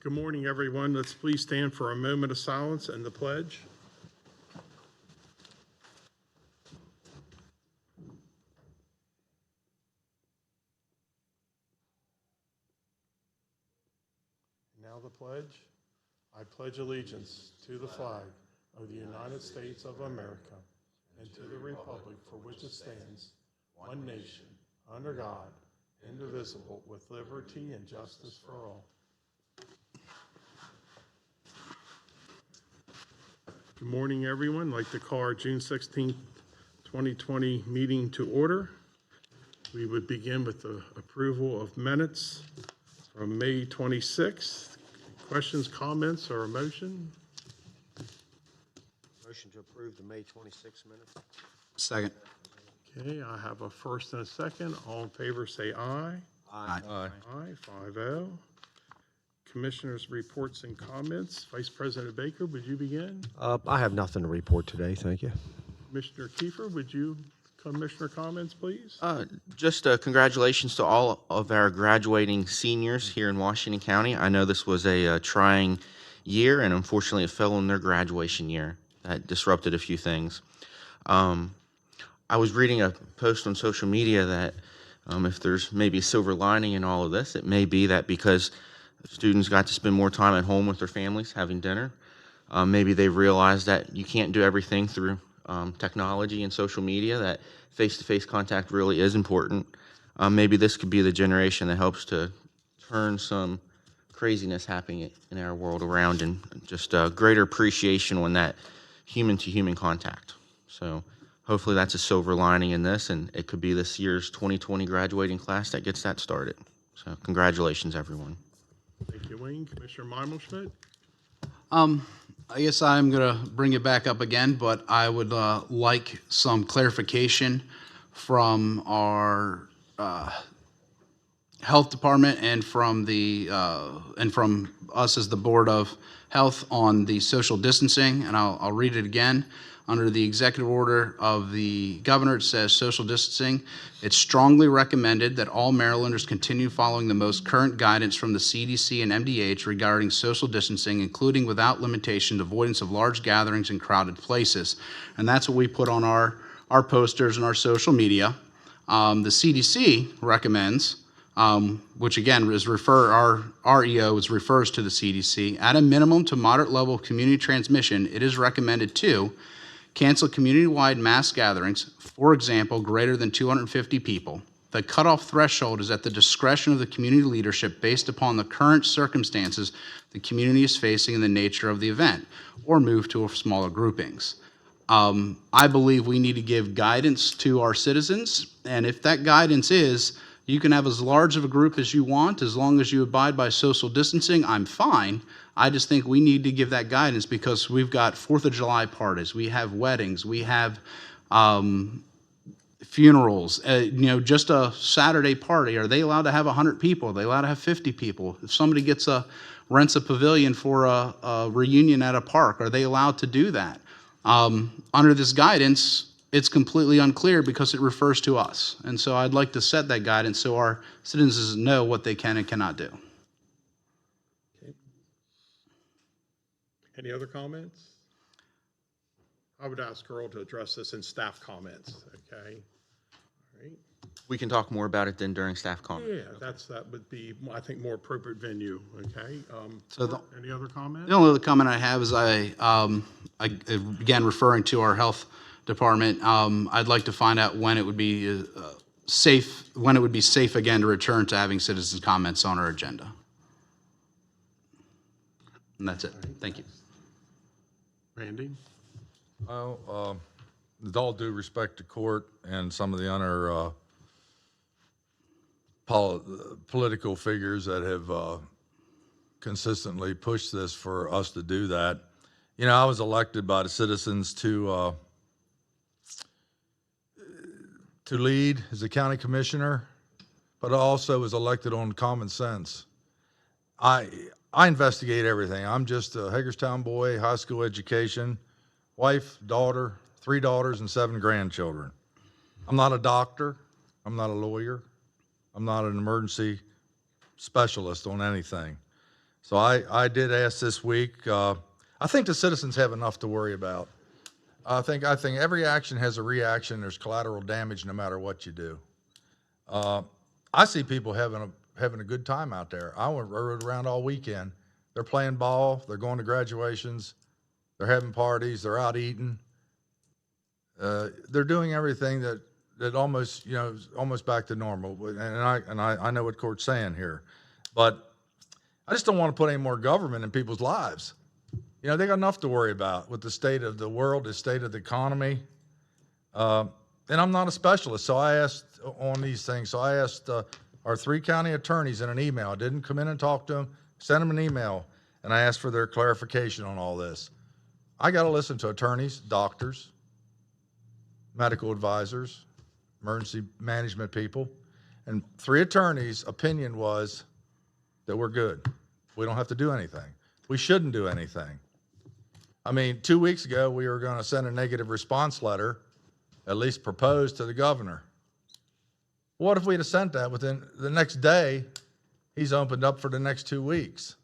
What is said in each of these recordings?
Good morning, everyone. Let's please stand for a moment of silence and the pledge. Now the pledge. I pledge allegiance to the flag of the United States of America and to the republic for which it stands, one nation, under God, indivisible, with liberty and justice for all. Good morning, everyone. I'd like to call our June 16th, 2020 meeting to order. We would begin with the approval of minutes from May 26th. Questions, comments, or a motion? Motion to approve the May 26 minutes. Second. Okay, I have a first and a second. All in favor say aye. Aye. Aye, 5-0. Commissioners' reports and comments. Vice President Baker, would you begin? I have nothing to report today, thank you. Commissioner Kiefer, would you, Commissioner comments, please? Just congratulations to all of our graduating seniors here in Washington County. I know this was a trying year, and unfortunately it fell in their graduation year. That disrupted a few things. I was reading a post on social media that if there's maybe a silver lining in all of this, it may be that because students got to spend more time at home with their families having dinner, maybe they realized that you can't do everything through technology and social media, that face-to-face contact really is important. Maybe this could be the generation that helps to turn some craziness happening in our world around, and just a greater appreciation on that human-to-human contact. So hopefully that's a silver lining in this, and it could be this year's 2020 graduating class that gets that started. So congratulations, everyone. Thank you, Wayne. Commissioner Meimelschmidt? I guess I'm going to bring it back up again, but I would like some clarification from our health department and from the and from us as the Board of Health on the social distancing. And I'll read it again. Under the executive order of the governor, it says social distancing. It's strongly recommended that all Marylanders continue following the most current guidance from the CDC and MDH regarding social distancing, including without limitation avoidance of large gatherings in crowded places. And that's what we put on our posters and our social media. The CDC recommends, which again is our EO refers to the CDC, at a minimum to moderate level of community transmission, it is recommended to cancel community-wide mass gatherings, for example, greater than 250 people. The cutoff threshold is at the discretion of the community leadership based upon the current circumstances the community is facing and the nature of the event, or move to smaller groupings. I believe we need to give guidance to our citizens, and if that guidance is you can have as large of a group as you want as long as you abide by social distancing, I'm fine. I just think we need to give that guidance because we've got 4th of July parties, we have weddings, we have funerals, just a Saturday party. Are they allowed to have 100 people? Are they allowed to have 50 people? If somebody rents a pavilion for a reunion at a park, are they allowed to do that? Under this guidance, it's completely unclear because it refers to us. And so I'd like to set that guidance so our citizens know what they can and cannot do. Any other comments? I would ask Earl to address this in staff comments, okay? All right. We can talk more about it then during staff comment. Yeah, that would be, I think, more appropriate venue, okay? Any other comments? The only other comment I have is again, referring to our health department, I'd like to find out when it would be safe again to return to having citizens' comments on our agenda. And that's it. Thank you. Randy? Well, with all due respect to court and some of the political figures that have consistently pushed this for us to do that, I was elected by the citizens to lead as a county commissioner, but I also was elected on common sense. I investigate everything. I'm just a Hagerstown boy, high school education, wife, daughter, 3 daughters, and 7 grandchildren. I'm not a doctor. I'm not a lawyer. I'm not an emergency specialist on anything. So I did ask this week. I think the citizens have enough to worry about. I think every action has a reaction. There's collateral damage no matter what you do. I see people having a good time out there. I rode around all weekend. They're playing ball. They're going to graduations. They're having parties. They're out eating. They're doing everything that almost, is almost back to normal. And I know what Court's saying here, but I just don't want to put any more government in people's lives. They got enough to worry about with the state of the world, the state of the economy. And I'm not a specialist, so I asked on these things. So I asked our 3 county attorneys in an email. I didn't come in and talk to them, sent them an email, and I asked for their clarification on all this. I got to listen to attorneys, doctors, medical advisors, emergency management people, and 3 attorneys' opinion was that we're good. We don't have to do anything. We shouldn't do anything. I mean, 2 weeks ago, we were going to send a negative response letter, at least proposed to the governor. What if we'd have sent that within the next day? He's opened up for the next 2 weeks.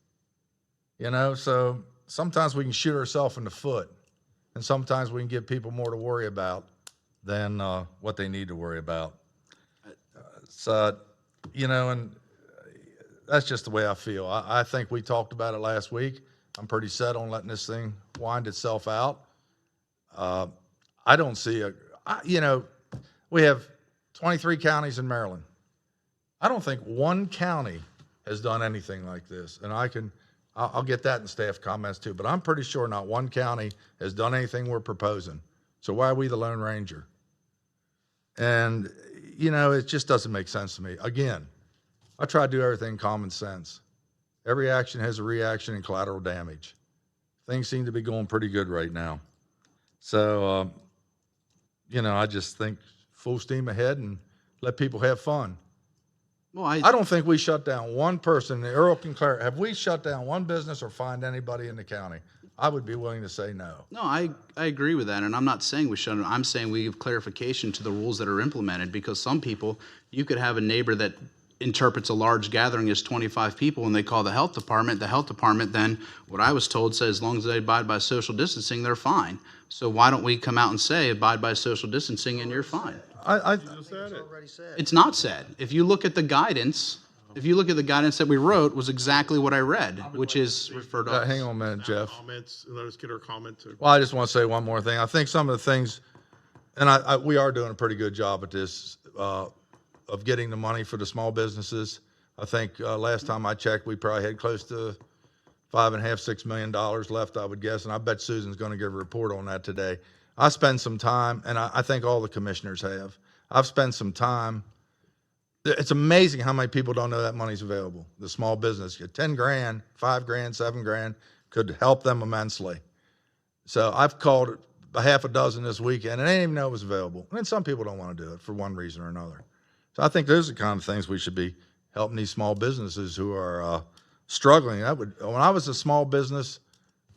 So sometimes we can shoot ourselves in the foot, and sometimes we can give people more to worry about than what they need to worry about. And that's just the way I feel. I think we talked about it last week. I'm pretty set on letting this thing wind itself out. I don't see we have 23 counties in Maryland. I don't think one county has done anything like this. And I'll get that in staff comments too, but I'm pretty sure not one county has done anything we're proposing. So why are we the Lone Ranger? And, it just doesn't make sense to me. Again, I try to do everything common sense. Every action has a reaction and collateral damage. Things seem to be going pretty good right now. So, I just think full steam ahead and let people have fun. Well, I don't think we shut down one person. Earl can clarify. Have we shut down one business or fined anybody in the county? I would be willing to say no. No, I agree with that, and I'm not saying we shouldn't. I'm saying we give clarification to the rules that are implemented, because some people, you could have a neighbor that interprets a large gathering as 25 people and they call the health department. The health department then, what I was told, says as long as they abide by social distancing, they're fine. So why don't we come out and say abide by social distancing and you're fine? It's not said. If you look at the guidance, that we wrote was exactly what I read, which is referred to. Hang on a minute, Jeff. Comments. Let us get our comment too. Well, I just want to say one more thing. I think some of the things, and we are doing a pretty good job at this, of getting the money for the small businesses. I think last time I checked, we probably had close to $5.5, $6 million left, I would guess, and I bet Susan's going to give a report on that today. I spend some time, and I think all the commissioners have. I've spent some time. It's amazing how many people don't know that money's available. The small business, $10,000, $5,000, $7,000 could help them immensely. So I've called a half a dozen this weekend, and I didn't even know it was available. And then some people don't want to do it for one reason or another. So I think those are the kind of things we should be helping these small businesses who are struggling. When I was a small business,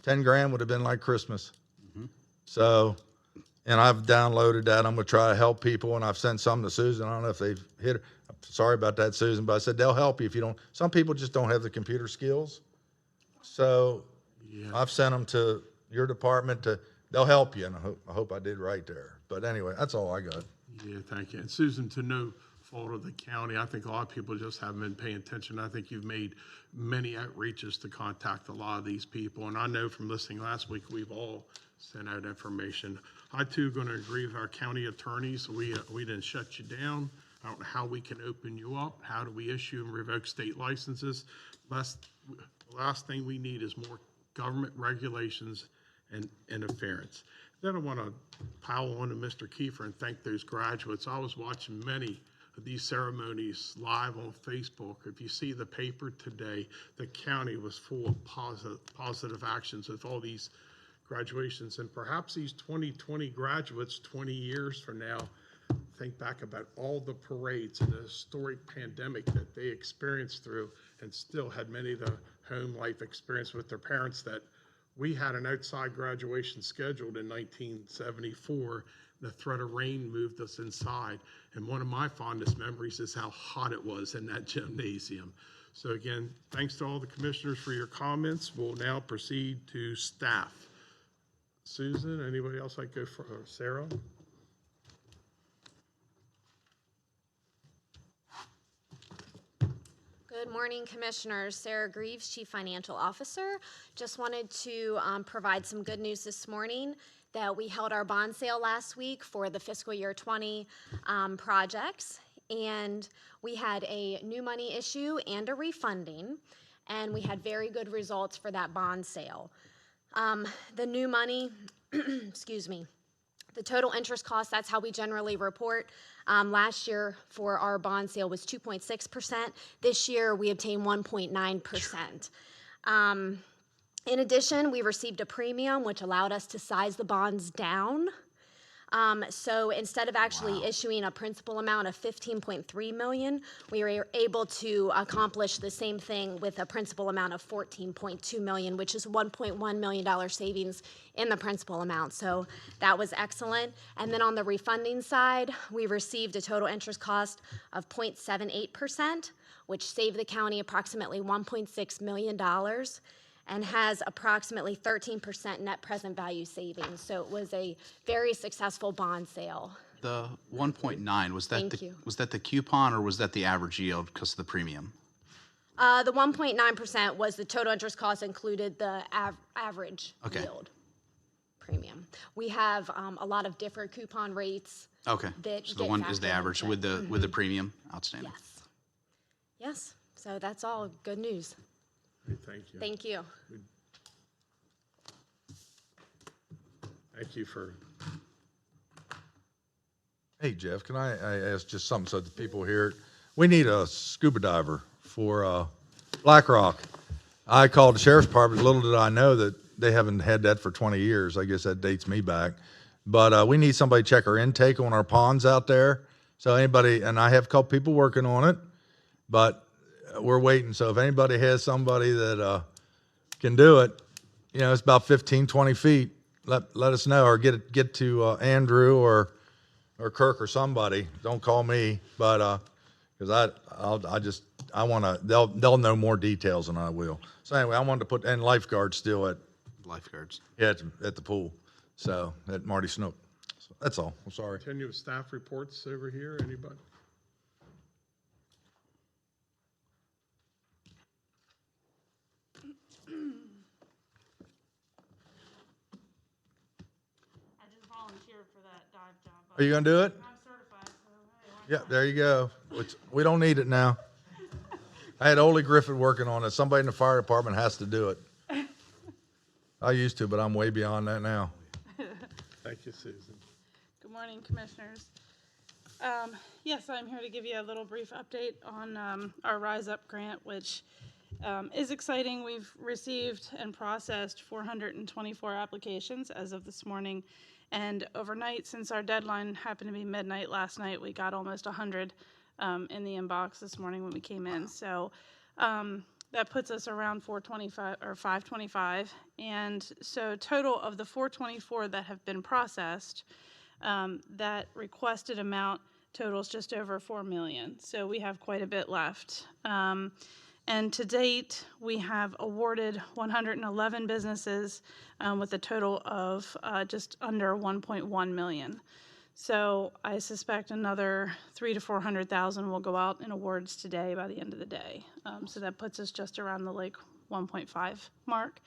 $10,000 would have been like Christmas. Mm-hmm. So, and I've downloaded that. I'm going to try to help people, and I've sent some to Susan. I don't know if they've hit her. I'm sorry about that, Susan, but I said they'll help you if you don't. Some people just don't have the computer skills. So I've sent them to your department. They'll help you, and I hope I did right there. But anyway, that's all I got. Yeah, thank you. And Susan, to no fault of the county, I think a lot of people just haven't been paying attention. I think you've made many outreaches to contact a lot of these people. And I know from listening last week, we've all sent out information. I too going to agree with our county attorneys. We didn't shut you down. I don't know how we can open you up. How do we issue and revoke state licenses? Last thing we need is more government regulations and interference. Then I want to pile on to Mr. Kiefer and thank those graduates. I was watching many of these ceremonies live on Facebook. If you see the paper today, the county was full of positive actions with all these graduations. And perhaps these 2020 graduates 20 years from now think back about all the parades and the historic pandemic that they experienced through, and still had many of the home life experience with their parents. That we had an outside graduation scheduled in 1974. The threat of rain moved us inside. And one of my fondest memories is how hot it was in that gymnasium. So again, thanks to all the commissioners for your comments. We'll now proceed to staff. Susan, anybody else like to go for, or Sarah? Good morning, Commissioners. Sarah Greaves, Chief Financial Officer. Just wanted to provide some good news this morning that we held our bond sale last week for the fiscal year 20 projects, and we had a new money issue and a refunding, and we had very good results for that bond sale. The new money, excuse me, the total interest cost, that's how we generally report. Last year for our bond sale was 2.6%. This year we obtained 1.9%. In addition, we received a premium, which allowed us to size the bonds down. So instead of actually issuing a principal amount of $15.3 million, we were able to accomplish the same thing with a principal amount of $14.2 million, which is $1.1 million savings in the principal amount. So that was excellent. And then on the refunding side, we received a total interest cost of 0.78%, which saved the county approximately $1.6 million. And has approximately 13% net present value savings. So it was a very successful bond sale. The 1.9, was that Thank you. was that the coupon or was that the average yield because of the premium? The 1.9% was the total interest cost included the average Okay. yield premium. We have a lot of different coupon rates. Okay, That so the get one is the factored average into it. with the premium, outstanding. Yes. Yes, so that's all good news. Hey, thank you. Thank you. Thank you for, Hey, Jeff, can I ask just something so that people hear it? We need a scuba diver for Black Rock. I called the sheriff's department. Little did I know that they haven't had that for 20 years. I guess that dates me back. But we need somebody to check our intake on our ponds out there. So anybody, and I have a couple people working on it, but we're waiting. So if anybody has somebody that can do it, you know, it's about 15, 20 feet. Let us know, or get to Andrew or Kirk or somebody. Don't call me, but because I want to. They'll know more details than I will. So anyway, I wanted to put and lifeguards still at Lifeguards. at the pool. So at Marty Snook. So that's all. I'm sorry. continue with staff reports over here. Anybody? I just volunteered for that dive job. Are you gonna do it? I'm certified, so hey, why Yeah, there you go. We don't need it now. I had Ole Griffin working on it. Somebody in the fire department has to do it. I used to, but I'm way beyond that now. Thank you, Susan. Good morning, Commissioners. Yes, I'm here to give you a little brief update on our Rise Up grant, which is exciting. We've received and processed 424 applications as of this morning. And overnight, since our deadline happened to be midnight last night, we got almost 100 in the inbox this morning when we came in. So that puts us around 425 or 525. And so total of the 424 that have been processed, that requested amount totals just over $4 million. So we have quite a bit left. And to date, we have awarded 111 businesses with a total of just under 1.1 million. So I suspect another 300,000 to 400,000 will go out in awards today by the end of the day. So that puts us just around the 1.5 mark.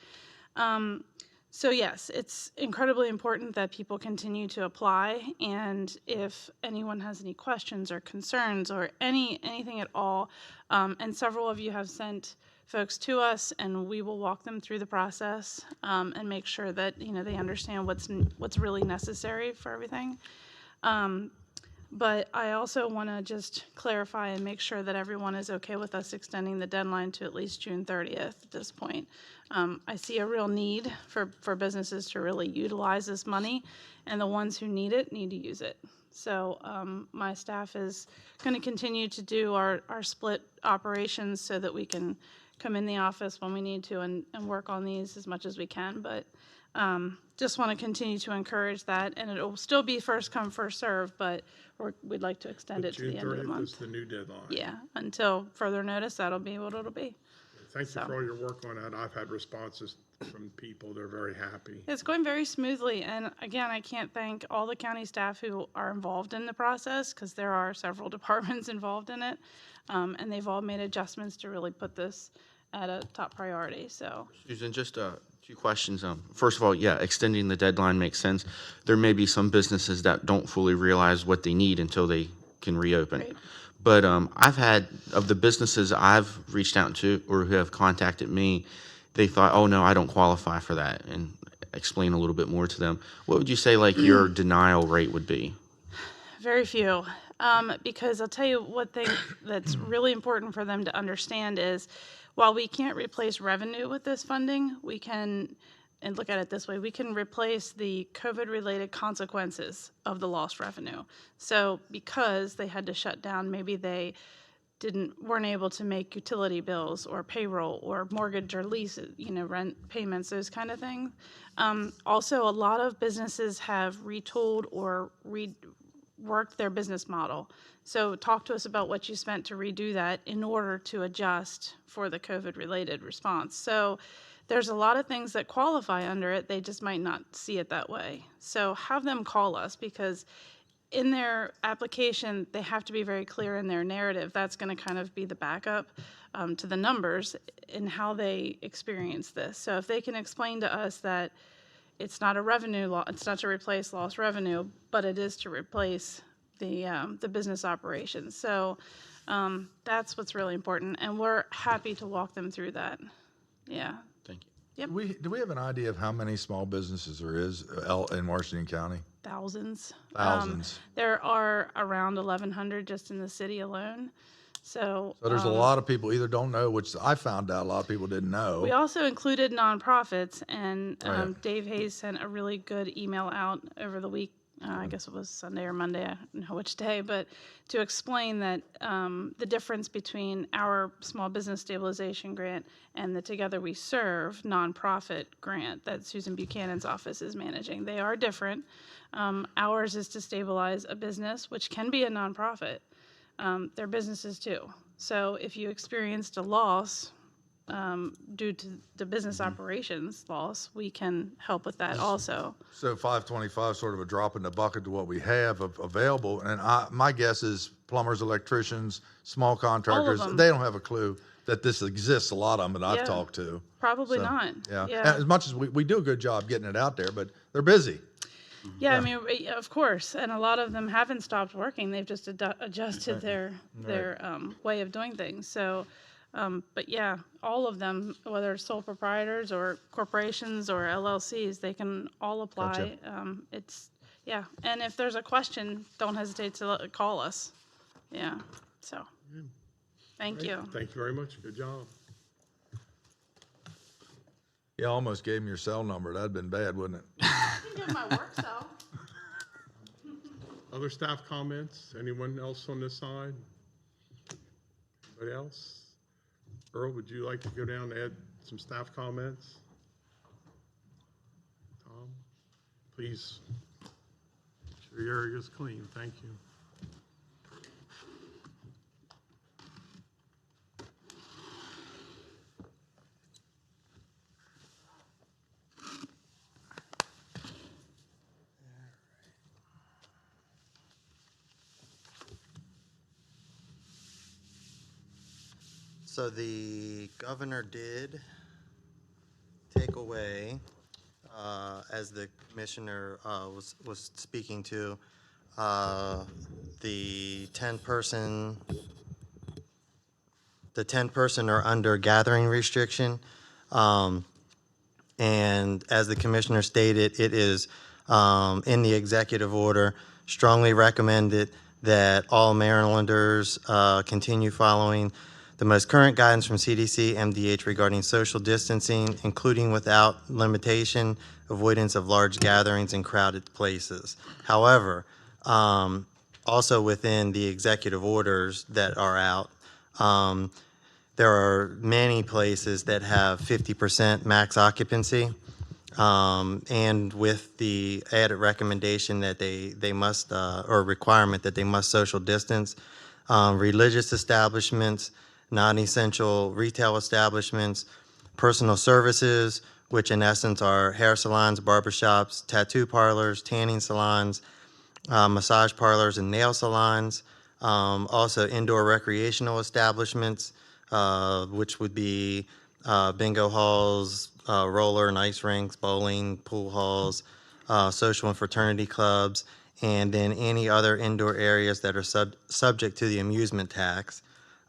So yes, it's incredibly important that people continue to apply, and if anyone has any questions or concerns or anything at all, and several of you have sent folks to us, and we will walk them through the process and make sure that they understand what's really necessary for everything. But I also want to just clarify and make sure that everyone is okay with us extending the deadline to at least June 30th at this point. I see a real need for businesses to really utilize this money, and the ones who need it need to use it. So my staff is going to continue to do our split operations so that we can come in the office when we need to and work on these as much as we can. But just want to continue to encourage that, and it'll still be first come, first serve, but we'd like to extend it to the June end of the 30th month. is the new deadline. Yeah, until further notice, that'll be what it'll be. Thank you So. for all your work on that. I've had responses from people. They're very happy. It's going very smoothly, and again, I can't thank all the county staff who are involved in the process, because there are several departments involved in it, and they've all made adjustments to really put this at a top priority, so. Susan, just 2 questions. First of all, yeah, extending the deadline makes sense. There may be some businesses that don't fully realize what they need until they can reopen. Right. But I've had, of the businesses I've reached out to or who have contacted me, they thought, oh, no, I don't qualify for that, and explain a little bit more to them. What would you say, like, your denial rate would be? Very few, because I'll tell you one thing that's really important for them to understand is, while we can't replace revenue with this funding, we can, and look at it this way, we can replace the COVID-related consequences of the lost revenue. So because they had to shut down, maybe they weren't able to make utility bills or payroll or mortgage or lease, rent payments, those kind of things. Also, a lot of businesses have retooled or reworked their business model. So talk to us about what you spent to redo that in order to adjust for the COVID-related response. So there's a lot of things that qualify under it. They just might not see it that way. So have them call us, because in their application, they have to be very clear in their narrative. That's going to kind of be the backup to the numbers in how they experience this. So if they can explain to us that it's not a revenue loss, it's not to replace lost revenue, but it is to replace the business operations. So that's what's really important, and we're happy to walk them through that. Yeah. Thank you. Yep. Do we have an idea of how many small businesses there is in Washington County? Thousands. Thousands. There are around 1,100 just in the city alone. So So there's a lot of people either don't know, which I found out a lot of people didn't know. we also included nonprofits, and Right. Dave Hayes sent a really good email out over the week. I guess it was Sunday or Monday, I don't know which day, but to explain that the difference between our small business stabilization grant and the Together We Serve nonprofit grant that Susan Buchanan's office is managing. They are different. Ours is to stabilize a business, which can be a nonprofit. They're businesses too. So if you experienced a loss due to the business operations loss, we can help with that also. So 525 is sort of a drop in the bucket to what we have available. And my guess is plumbers, electricians, small contractors, them. they don't have a clue that this exists, a lot of them that I've Yeah. talked to. Probably So, not. Yeah. Yeah. As much as we do a good job getting it out there, but they're busy. Yeah, I mean, of course, and a lot of them haven't stopped working. They've just adjusted their way of doing things. So, but yeah, all of them, whether it's sole proprietors or corporations or LLCs, they can all apply. Gotcha. And if there's a question, don't hesitate to call us. Yeah, so, thank you. Thank you very much. Good job. You almost gave me your cell number. That'd been bad, wouldn't it? You can give my work cell. Other staff comments? Anyone else on this side? Anybody else? Earl, would you like to go down and add some staff comments? Tom, please, make sure your area is clean. Thank you. So the governor did take away, as the commissioner was speaking to, the 10-person or under gathering restriction. And as the commissioner stated, it is in the executive order strongly recommended that all Marylanders continue following the most current guidance from CDC, MDH regarding social distancing, including without limitation, avoidance of large gatherings in crowded places. However, also within the executive orders that are out, there are many places that have 50% max occupancy. And with the added recommendation that they must, or requirement that they must social distance, religious establishments, non-essential retail establishments, personal services, which in essence are hair salons, barbershops, tattoo parlors, tanning salons, massage parlors, and nail salons. Also indoor recreational establishments, which would be bingo halls, roller and ice rinks, bowling, pool halls, social and fraternity clubs, and then any other indoor areas that are subject to the amusement tax.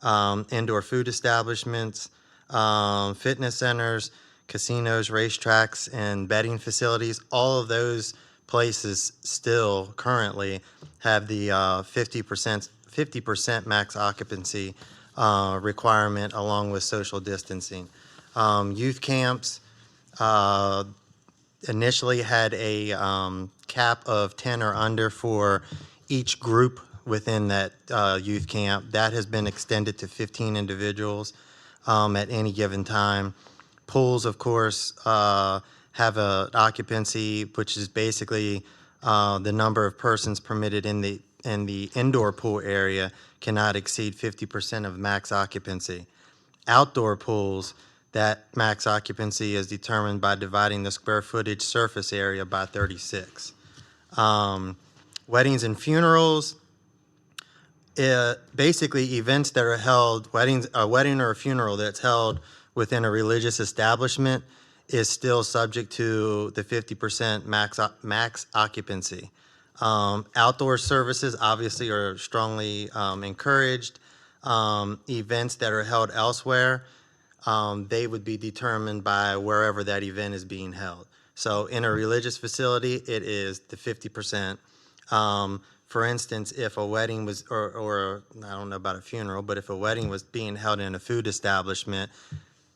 Indoor food establishments, fitness centers, casinos, racetracks, and betting facilities. All of those places still currently have the 50% max occupancy requirement along with social distancing. Youth camps initially had a cap of 10 or under for each group within that youth camp. That has been extended to 15 individuals at any given time. Pools, of course, have an occupancy, which is basically the number of persons permitted in the indoor pool area cannot exceed 50% of max occupancy. Outdoor pools, that max occupancy is determined by dividing the square footage surface area by 36. Weddings and funerals, basically events that are held, a wedding or a funeral that's held within a religious establishment is still subject to the 50% max occupancy. Outdoor services obviously are strongly encouraged. Events that are held elsewhere, they would be determined by wherever that event is being held. So in a religious facility, it is the 50%. For instance, if a wedding was, or I don't know about a funeral, but if a wedding was being held in a food establishment,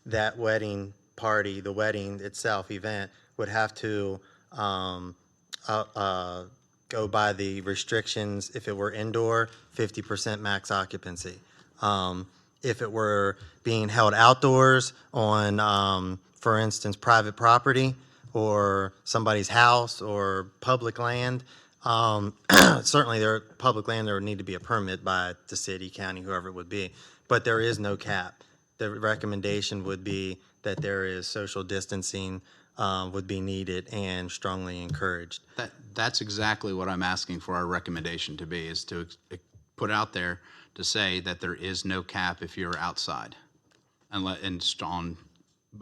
that wedding party, the wedding itself, event, would have to go by the restrictions. If it were indoor, 50% max occupancy. If it were being held outdoors on, for instance, private property or somebody's house or public land, certainly public land, there would need to be a permit by the city, county, whoever it would be, but there is no cap. The recommendation would be that there is social distancing would be needed and strongly encouraged. That's exactly what I'm asking for our recommendation to be, is to put out there to say that there is no cap if you're outside and on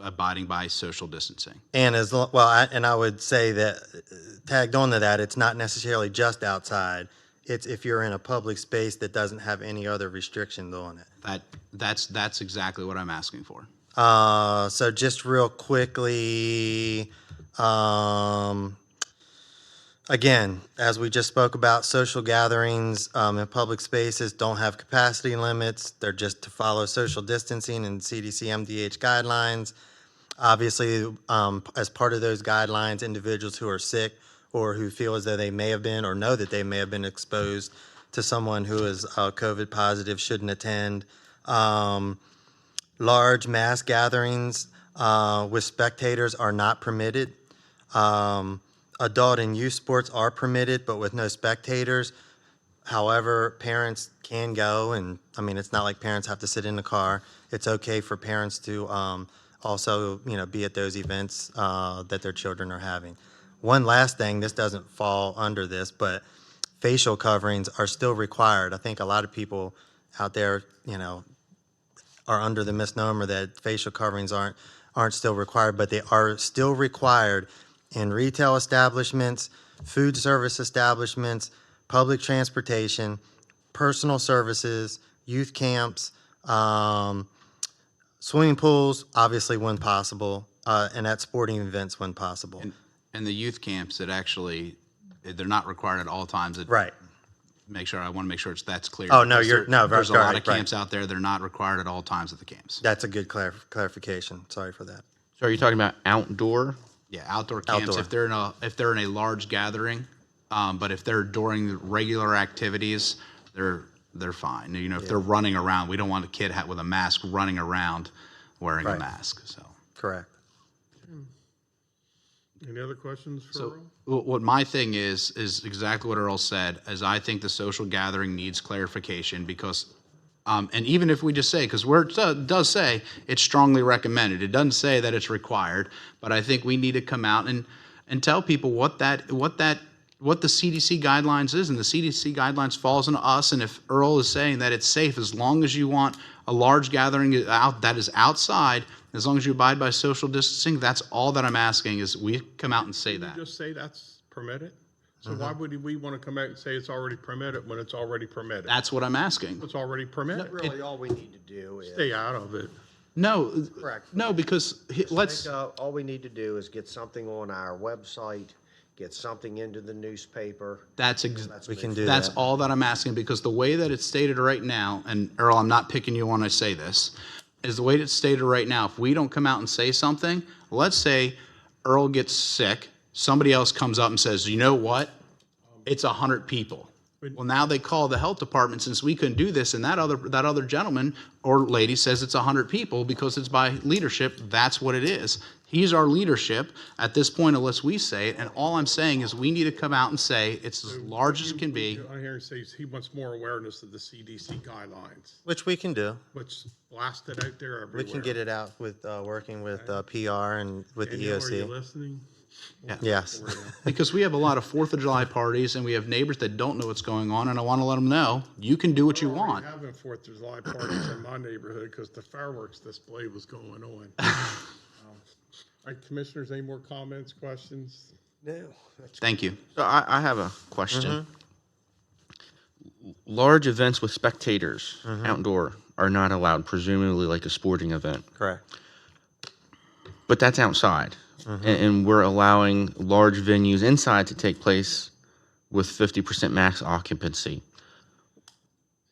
abiding by social distancing. And I would say that tagged on to that, it's not necessarily just outside. It's if you're in a public space that doesn't have any other restrictions on it. That's exactly what I'm asking for. So just real quickly, again, as we just spoke about, social gatherings in public spaces don't have capacity limits. They're just to follow social distancing and CDC MDH guidelines. Obviously, as part of those guidelines, individuals who are sick or who feel as though they may have been or know that they may have been exposed to someone who is COVID positive shouldn't attend. Large mass gatherings with spectators are not permitted. Adult and youth sports are permitted, but with no spectators. However, parents can go, and I mean, it's not like parents have to sit in the car. It's okay for parents to also, be at those events that their children are having. One last thing, this doesn't fall under this, but facial coverings are still required. I think a lot of people out there, are under the misnomer that facial coverings aren't still required, but they are still required in retail establishments, food service establishments, public transportation, personal services, youth camps, swimming pools, obviously when possible, and at sporting events when possible. And the youth camps that actually, they're not required at all times. Right. I want to make sure that's clear. Oh, no, Because there's a right, lot of right. camps out there, they're not required at all times at the camps. That's a good clarification. Sorry for that. So are you talking about outdoor? Yeah, outdoor camps, if they're in a large gathering, but if they're during the regular activities, they're they're fine. You know, if they're running around, we don't want a kid with a mask running around wearing a Right. mask, so. Correct. Any other questions for So Earl? what my thing is exactly what Earl said, is I think the social gathering needs clarification because, and even if we just say, because where it does say it's strongly recommended, it doesn't say that it's required, but I think we need to come out and tell people what the CDC guidelines is, and the CDC guidelines falls on us, and if Earl is saying that it's safe, as long as you want a large gathering out that is outside, as long as you abide by social distancing, that's all that I'm asking, is we come out and say Did that. you just say that's permitted? So why would we want to come out and say it's already permitted when it's already permitted? That's what I'm asking. It's already permitted. Really, all we need to do is. Stay out of it. No, Correct. no, because let's, All we need to do is get something on our website, get something into the newspaper. We can do that's that. all that I'm asking, because the way that it's stated right now, and Earl, I'm not picking you when I say this, is the way it's stated right now. If we don't come out and say something, let's say Earl gets sick, somebody else comes up and says, you know what? It's 100 people. Well, now they call the health department since we couldn't do this, and that other gentleman or lady says it's 100 people because it's by leadership. That's what it is. He's our leadership at this point, unless we say it. And all I'm saying is we need to come out and say it's as large as it can be. I hear him say he wants more awareness of the CDC guidelines, Which we can do. which blasted out there everywhere. We can get it out with, working with, PR and with the Danielle, are you EOC. listening? Yes. Because we have a lot of 4th of July parties, and we have neighbors that don't know what's going on, and I want to let them know, you can do what you want. We're having 4th of July parties in my neighborhood because the fireworks display was going on. All right, commissioners, any more comments, questions? No. Thank you. So I have a question. Large events with spectators outdoor are not allowed, presumably like a sporting event. Correct. But that's outside. And we're allowing large venues inside to take place with 50% max occupancy.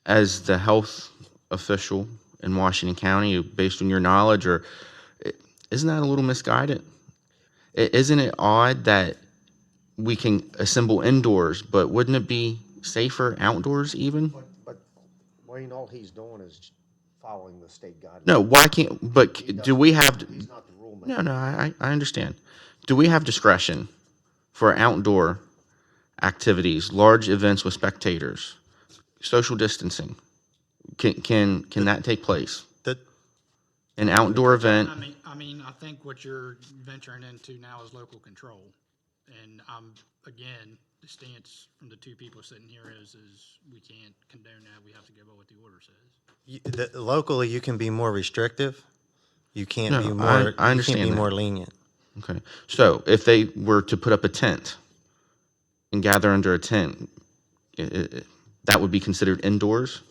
As the health official in Washington County, based on your knowledge, or isn't that a little misguided? Isn't it odd that we can assemble indoors, but wouldn't it be safer outdoors even? But Wayne, all he's doing is following the state guidelines. No, why can't, but do we have, He's not the rule no, maker. no, I understand. Do we have discretion for outdoor activities, large events with spectators, social distancing? Can that take place? That, An outdoor event? I mean, I think what you're venturing into now is local control. And again, the stance from the two people sitting here is we can't condone that. We have to go by what the order says. locally, you can be more restrictive. You can't No, be I more, you understand can't be that. more lenient. Okay. So if they were to put up a tent and gather under a tent, that would be considered indoors?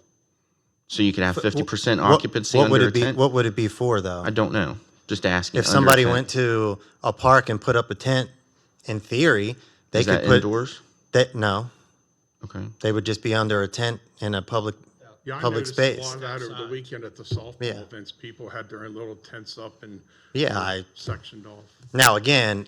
So you could have 50% occupancy What would under it a be? tent? What would it be for, though? I don't know. Just asking. If under a somebody tent. went to a park and put up a tent, in theory, they Is could that put indoors? that. No, Okay. they would just be under a tent in a public. Yeah, I Public noticed space. a lot of that over the weekend at the softball Yeah. events. People had their own little tents up and Yeah, sectioned off. Now, again,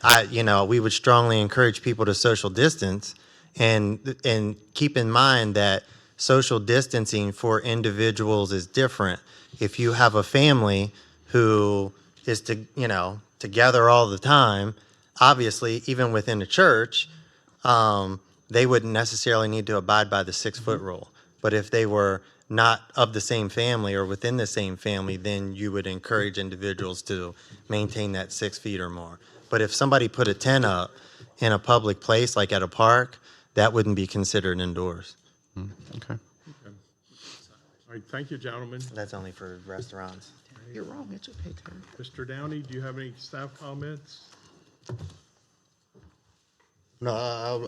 we would strongly encourage people to social distance, and keep in mind that social distancing for individuals is different. If you have a family who is together all the time, obviously, even within the church, they wouldn't necessarily need to abide by the 6-foot rule. But if they were not of the same family or within the same family, then you would encourage individuals to maintain that 6 feet or more. But if somebody put a tent up in a public place, like at a park, that wouldn't be considered indoors. Okay. All right, thank you, gentlemen. That's only for restaurants. You're wrong. It's okay, Terry. Mr. Downey, do you have any staff comments? No,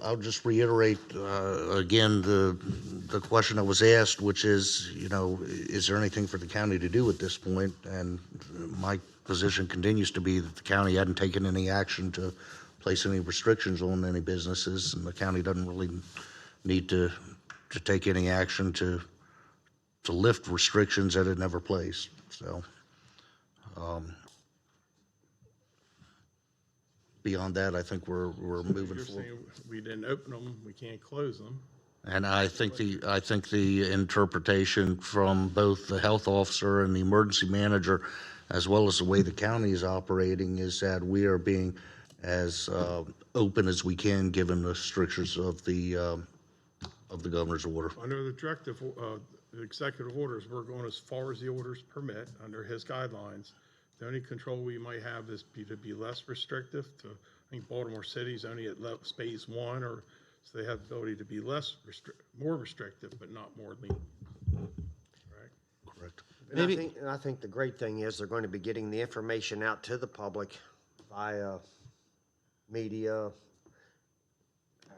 I'll just reiterate, again, the question that was asked, which is, is there anything for the county to do at this point? And my position continues to be that the county hadn't taken any action to place any restrictions on any businesses, and the county doesn't really need to take any action to lift restrictions that it never placed, so. Beyond that, I think we're moving You're forward. saying we didn't open them, we can't close them. And I think the interpretation from both the health officer and the emergency manager, as well as the way the county is operating, is that we are being as open as we can, given the strictures of the governor's order. Under the the executive orders, we're going as far as the orders permit under his guidelines. The only control we might have is to be less restrictive. I think Baltimore City's only at phase 1, or so they have the ability to be more restrictive, but not more lenient. Right? Correct. And I think the great thing is they're going to be getting the information out to the public via media,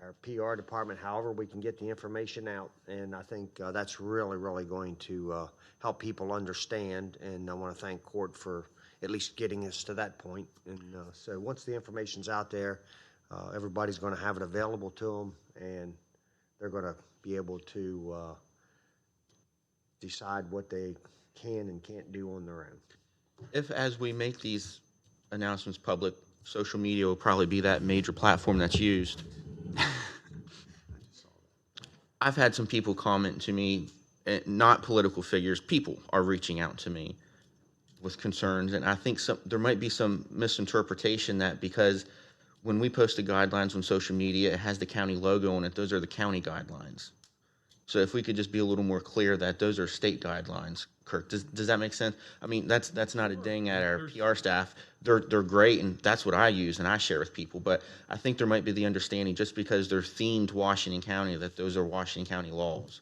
our PR department, however we can get the information out. And I think that's really, really going to help people understand. And I want to thank Court for at least getting us to that point. And so once the information's out there, everybody's going to have it available to them, and they're going to be able to decide what they can and can't do on their own. If, as we make these announcements public, social media will probably be that major platform that's used. I've had some people comment to me, not political figures, people are reaching out to me with concerns, and I think there might be some misinterpretation that because when we post the guidelines on social media, it has the county logo on it. Those are the county guidelines. So if we could just be a little more clear that those are state guidelines, Kirk, does that make sense? I mean, that's not a ding at our PR staff. They're great, and that's what I use and I share with people. But I think there might be the understanding, just because they're themed Washington County, that those are Washington County laws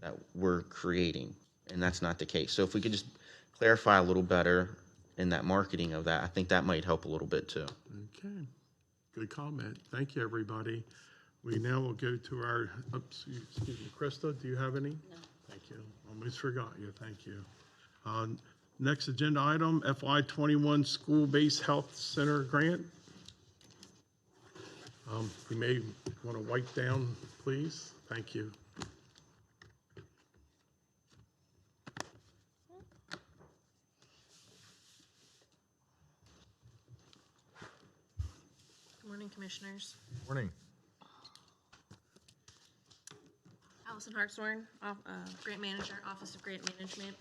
that we're creating, and that's not the case. So if we could just clarify a little better in that marketing of that, I think that might help a little bit too. Okay. Good comment. Thank you, everybody. We now will go to our, excuse me, Krista, do you have any? No. Thank you. Almost forgot you. Thank you. Next agenda item, FY21 School-Based Health Center Grant. You may want to wipe down, please. Thank you. Good morning, Commissioners. Morning. Allison Hartshorn, Grant Manager, Office of Grant Management.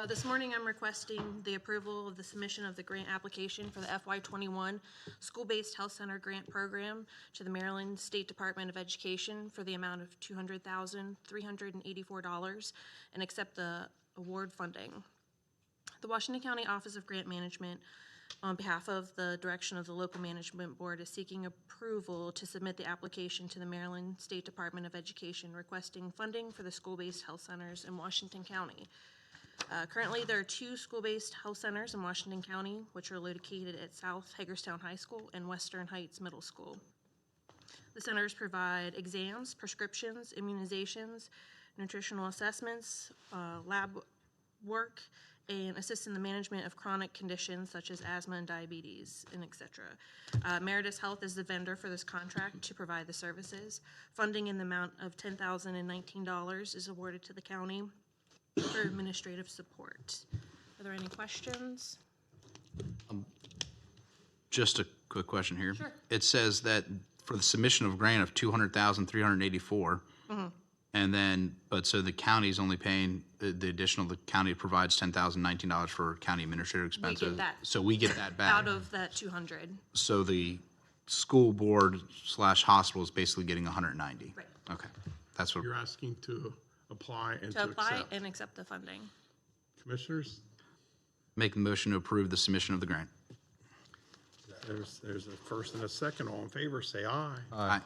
This morning, I'm requesting the approval of the submission of the grant application for the FY21 School-Based Health Center Grant Program to the Maryland State Department of Education for the amount of $200,384 and accept the award funding. The Washington County Office of Grant Management, on behalf of the direction of the local management board, is seeking approval to submit the application to the Maryland State Department of Education requesting funding for the school-based health centers in Washington County. Currently, there are 2 school-based health centers in Washington County, which are located at South Hagerstown High School and Western Heights Middle School. The centers provide exams, prescriptions, immunizations, nutritional assessments, lab work, and assist in the management of chronic conditions such as asthma and diabetes, and etc. Meritus Health is the vendor for this contract to provide the services. Funding in the amount of $10,019 is awarded to the county for administrative support. Are there any questions? Just a quick question here. Sure. It says that for the submission of grant of $200,384, and then, but so the county's only paying the additional, the county provides $10,019 for county administrative expenses. that. So we get that back. Out of that 200. So the school board / hospital is basically getting 190. Right. Okay, that's what. You're asking to apply and To to apply accept. and accept the funding. Commissioners, Make the motion to approve the submission of the grant. there's a first and a second. All in favor, say aye. Aye.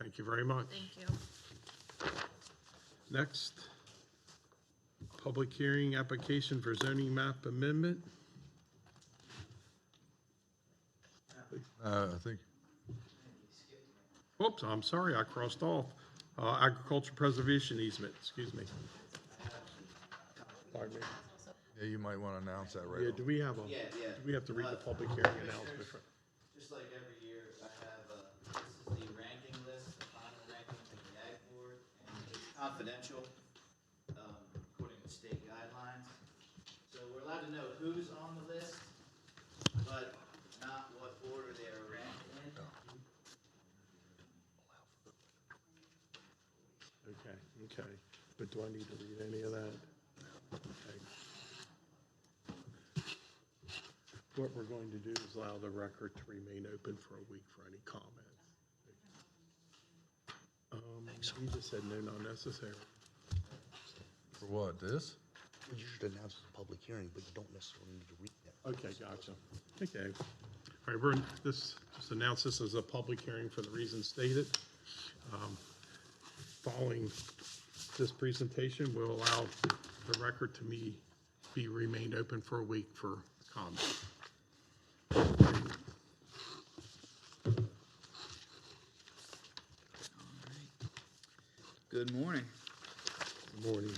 Thank you very much. Thank you. Next, public hearing application for zoning map amendment. I think, Oops, I'm sorry, I crossed off. Agriculture preservation easement, excuse me. Pardon me. yeah, you might want to announce that right Yeah, off. do we have do we have to read the public hearing announcement? Just like every year, I have, this is the ranking list, the final ranking from the Ag Board, and it's confidential, according to state guidelines. So we're allowed to know who's on the list, but not what order they are ranked in. Okay, but do I need to read any of that? Okay. What we're going to do is allow the record to remain open for a week for any comments. You just said no, not necessary. For what, this? You should announce the public hearing, but you don't necessarily need to read that. Okay, gotcha. Okay. All right, just announce this as a public hearing for the reasons stated. Following this presentation, we'll allow the record to be remained open for a week for comment. Good morning. Good morning.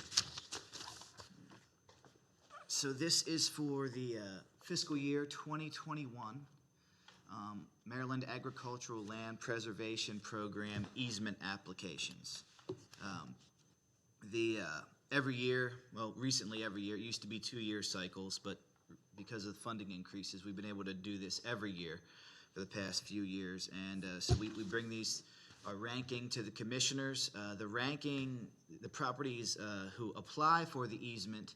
So this is for the fiscal year 2021 Maryland Agricultural Land Preservation Program easement applications. Every year, well, recently every year, it used to be 2-year cycles, but because of funding increases, we've been able to do this every year for the past few years. And so we bring these, our ranking to the commissioners. The ranking, the properties who apply for the easement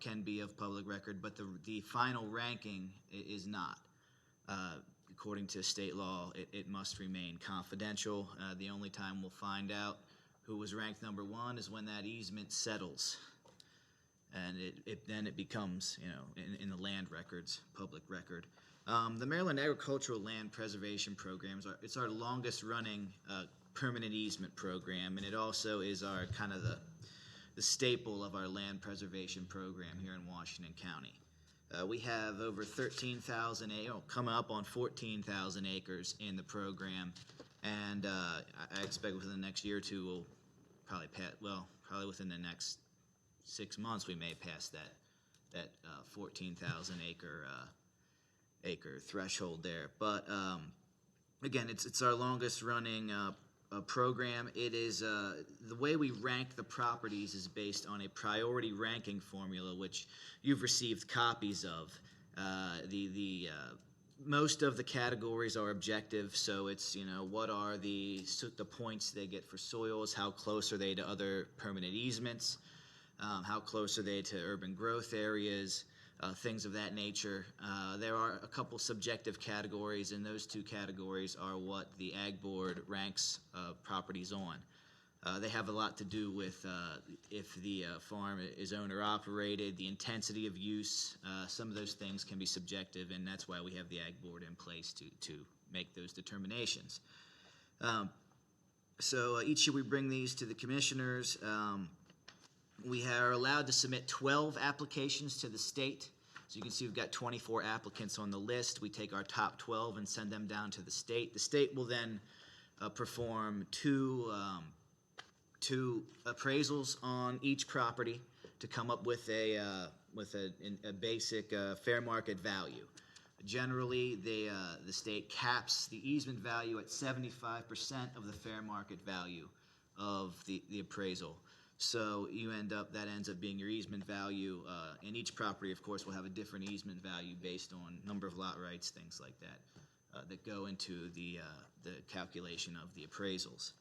can be of public record, but the final ranking is not. According to state law, it must remain confidential. The only time we'll find out who was ranked number 1 is when that easement settles. And then it becomes, in the land records, public record. The Maryland Agricultural Land Preservation Program, it's our longest running permanent easement program, and it also is our kind of the staple of our land preservation program here in Washington County. We have over 13,000 coming up on 14,000 acres in the program, and I expect within the next year or two we'll probably within the next 6 months we may pass that 14,000 acre threshold there. But again, it's our longest running program. It is the way we rank the properties is based on a priority ranking formula, which you've received copies of. Most of the categories are objective, so it's what are the points they get for soils, how close are they to other permanent easements, how close are they to urban growth areas, things of that nature. There are a couple subjective categories, and those 2 categories are what the Ag Board ranks properties on. They have a lot to do with if the farm is owner-operated, the intensity of use. Some of those things can be subjective, and that's why we have the Ag Board in place to make those determinations. So each year we bring these to the commissioners. We are allowed to submit 12 applications to the state. So you can see we've got 24 applicants on the list. We take our top 12 and send them down to the state. The state will then perform two appraisals on each property to come up with a basic fair market value. Generally, the state caps the easement value at 75% of the fair market value of the appraisal. So that ends up being your easement value, and each property, of course, will have a different easement value based on number of lot rights, things like that, that go into the calculation of the appraisals.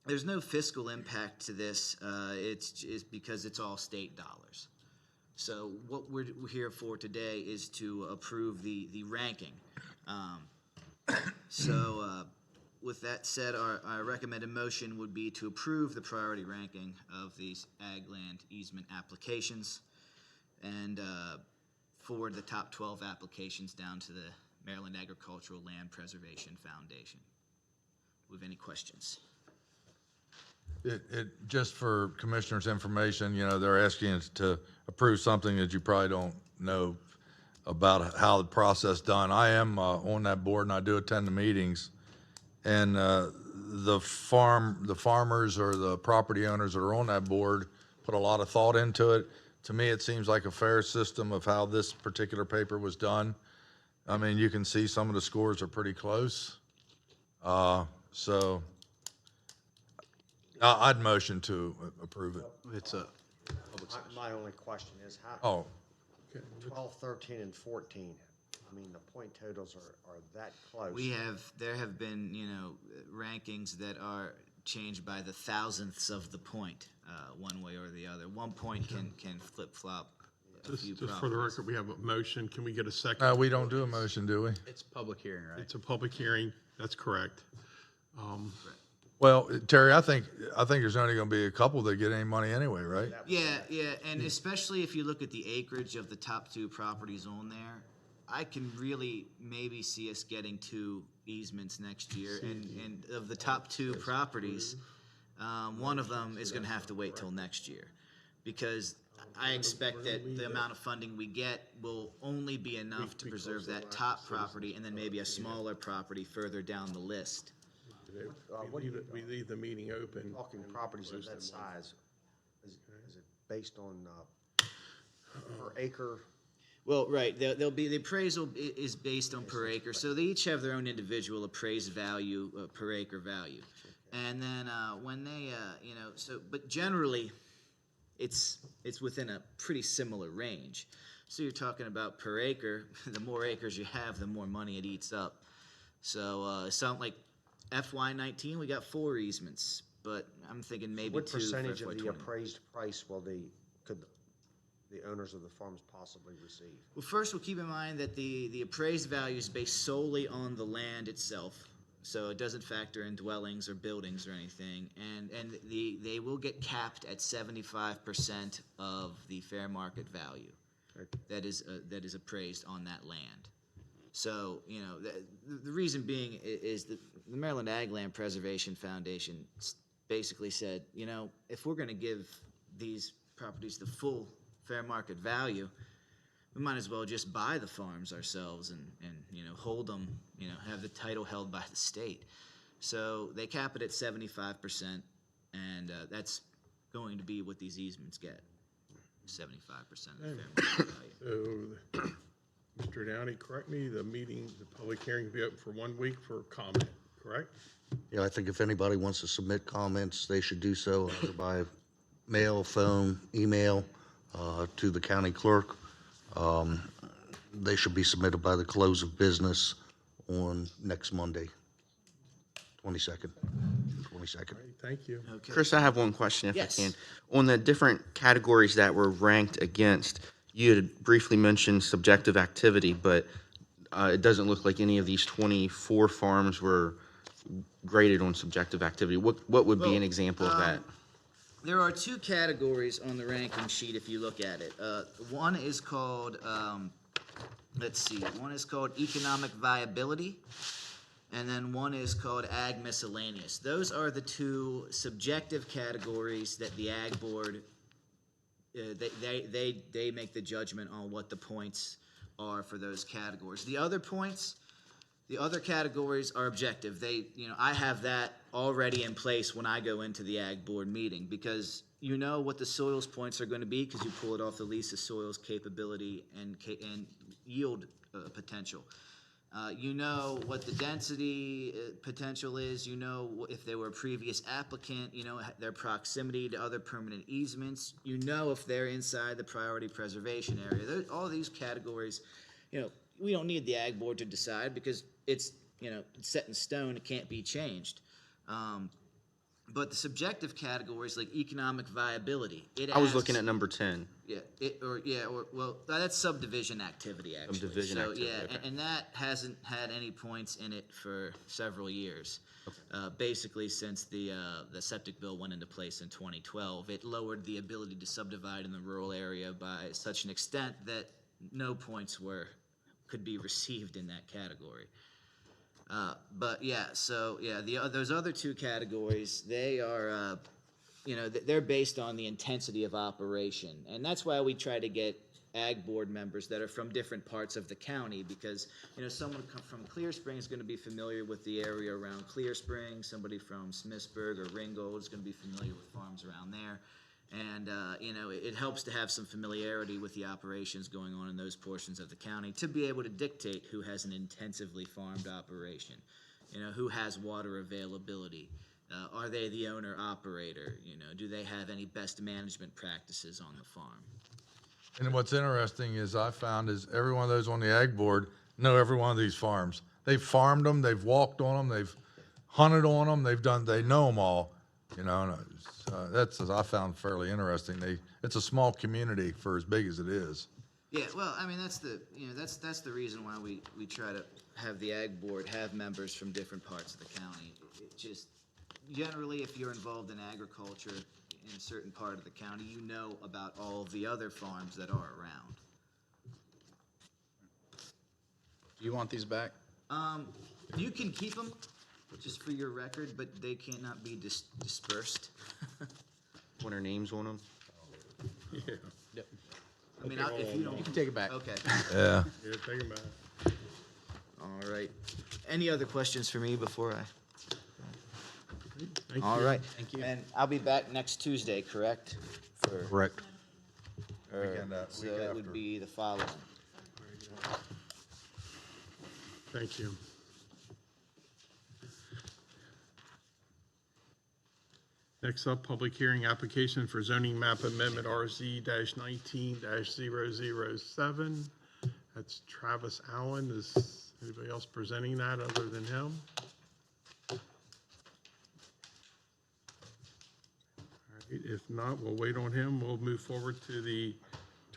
There's no fiscal impact to this. It's because it's all state dollars. So what we're here for today is to approve the ranking. With that said, our recommended motion would be to approve the priority ranking of these ag land easement applications and forward the top 12 applications down to the Maryland Agricultural Land Preservation Foundation. Do we have any questions? Just for commissioners' information, they're asking us to approve something that you probably don't know about how the process done. I am on that board and I do attend the meetings. And the farmers or the property owners that are on that board put a lot of thought into it. To me, it seems like a fair system of how this particular paper was done. I mean, you can see some of the scores are pretty close. So I'd motion to approve it. It's a My only question is how, Oh, 12, 13, and 14, I mean, the point totals are that close. There have been, rankings that are change by the thousandths of the point, one way or the other. 1 point can flip-flop a few Just for the properties. record, we have a motion. Can we get a second? We don't do a motion, do we? It's a public hearing, right? It's a public hearing. That's correct. Well, Terry, I think there's only gonna be a couple that get any money anyway, right? Yeah, and especially if you look at the acreage of the top 2 properties on there, I can really maybe see us getting 2 easements next year. And of the top 2 properties, one of them is gonna have to wait till next year. Because I expect that the amount of funding we get will only be enough to preserve that top property and then maybe a smaller property further down the list. We leave the meeting open. Talking properties of that size, is it based on per acre? Well, right, they'll be, the appraisal is based on per acre, so they each have their own individual appraised value, per acre value. And then, when they, but generally, it's within a pretty similar range. So you're talking about per acre, the more acres you have, the more money it eats up. So, something like FY19, we got 4 easements, but I'm thinking maybe 2 What for percentage of the FY20. appraised price could the owners of the farms possibly receive? Well, first, we'll keep in mind that the appraised value is based solely on the land itself, so it doesn't factor in dwellings or buildings or anything, and they will get capped at 75% of the fair market value that is appraised on that land. So, the reason being is that the Maryland Ag Land Preservation Foundation basically said, if we're going to give these properties the full fair market value, we might as well just buy the farms ourselves and hold them, have the title held by the state. So they cap it at 75%, and that's going to be what these easements get, 75% of the fair market value. So, Mr. Downey, correct me, the public hearing will be open for 1 week for comment, correct? Yeah, I think if anybody wants to submit comments, they should do so either by mail, phone, email, to the county clerk. They should be submitted by the close of business on next Monday, 22nd. All right, thank you. Okay. Chris, I have one question if Yes. I can. On the different categories that were ranked against, you had briefly mentioned subjective activity, but it doesn't look like any of these 24 farms were graded on subjective activity. What would be an example of that? There are 2 categories on the ranking sheet if you look at it. One is called, one is called economic viability, and then one is called ag miscellaneous. Those are the 2 subjective categories that the ag board, they make the judgment on what the points are for those categories. The other categories are objective. I have that already in place when I go into the ag board meeting, because you know what the soils points are going to be because you pull it off the lease of soils capability and yield potential. You know what the density potential is. You know if they were a previous applicant. You know their proximity to other permanent easements. You know if they're inside the priority preservation area. All these categories, we don't need the ag board to decide because it's set in stone. It can't be changed. But the subjective categories like economic viability. I was looking at number 10. That's subdivision activity actually. Subdivision activity, okay. And that hasn't had any points in it for several years. Basically since the septic bill went into place in 2012, it lowered the ability to subdivide in the rural area by such an extent that no points could be received in that category. Those other 2 categories, they are, they're based on the intensity of operation. And that's why we try to get ag board members that are from different parts of the county, because, someone from Clear Spring is going to be familiar with the area around Clear Spring. Somebody from Smithsburg or Ringgold is going to be familiar with farms around there. And, it helps to have some familiarity with the operations going on in those portions of the county to be able to dictate who has an intensively farmed operation, who has water availability. Are they the owner-operator? Do they have any best management practices on the farm? And what's interesting is I found is every one of those on the ag board know every one of these farms. They've farmed them, they've walked on them, they've hunted on them, they know them all. you know, and that's, as I found fairly interesting. It's a small community for as big as it is. Yeah, well, I mean, that's the the reason why we try to have the ag board have members from different parts of the county. It just, generally, if you're involved in agriculture in a certain part of the county, you know about all of the other farms that are around. Do you want these back? You can keep them, just for your record, but they cannot be dispersed. Want our names on them? Yep. I mean, if you don't. You can take it back. Okay. Yeah. Yeah, take them back. All right. Any other questions for me before I? Thank All you. right. Thank you. And I'll be back next Tuesday, correct? Correct. So it would be the following. Thank you. Next up, public hearing application for zoning map amendment RZ-19-007. That's Travis Allen. Is anybody else presenting that other than him? All right, if not, we'll wait on him. We'll move forward to the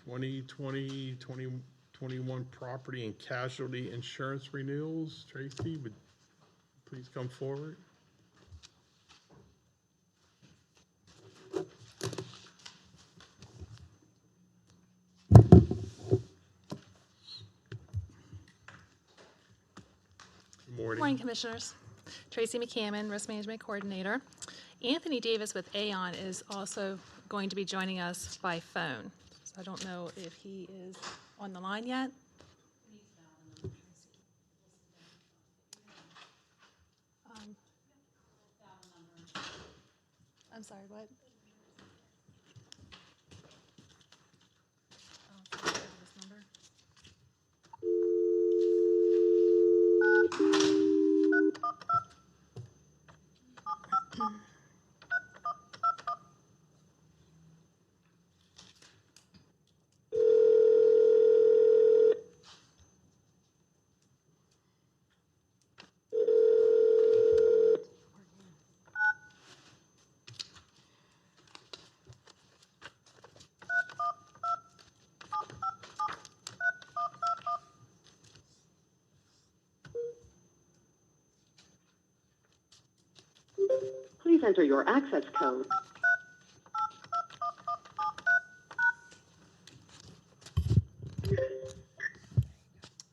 2020-2021 property and casualty insurance renewals. Tracy, would you please come forward? Good morning, Commissioners. Tracy McCammon, Risk Management Coordinator. Anthony Davis with Aon is also going to be joining us by phone. So I don't know if he is on the line yet. I'm sorry, what? This number. Please enter your access code.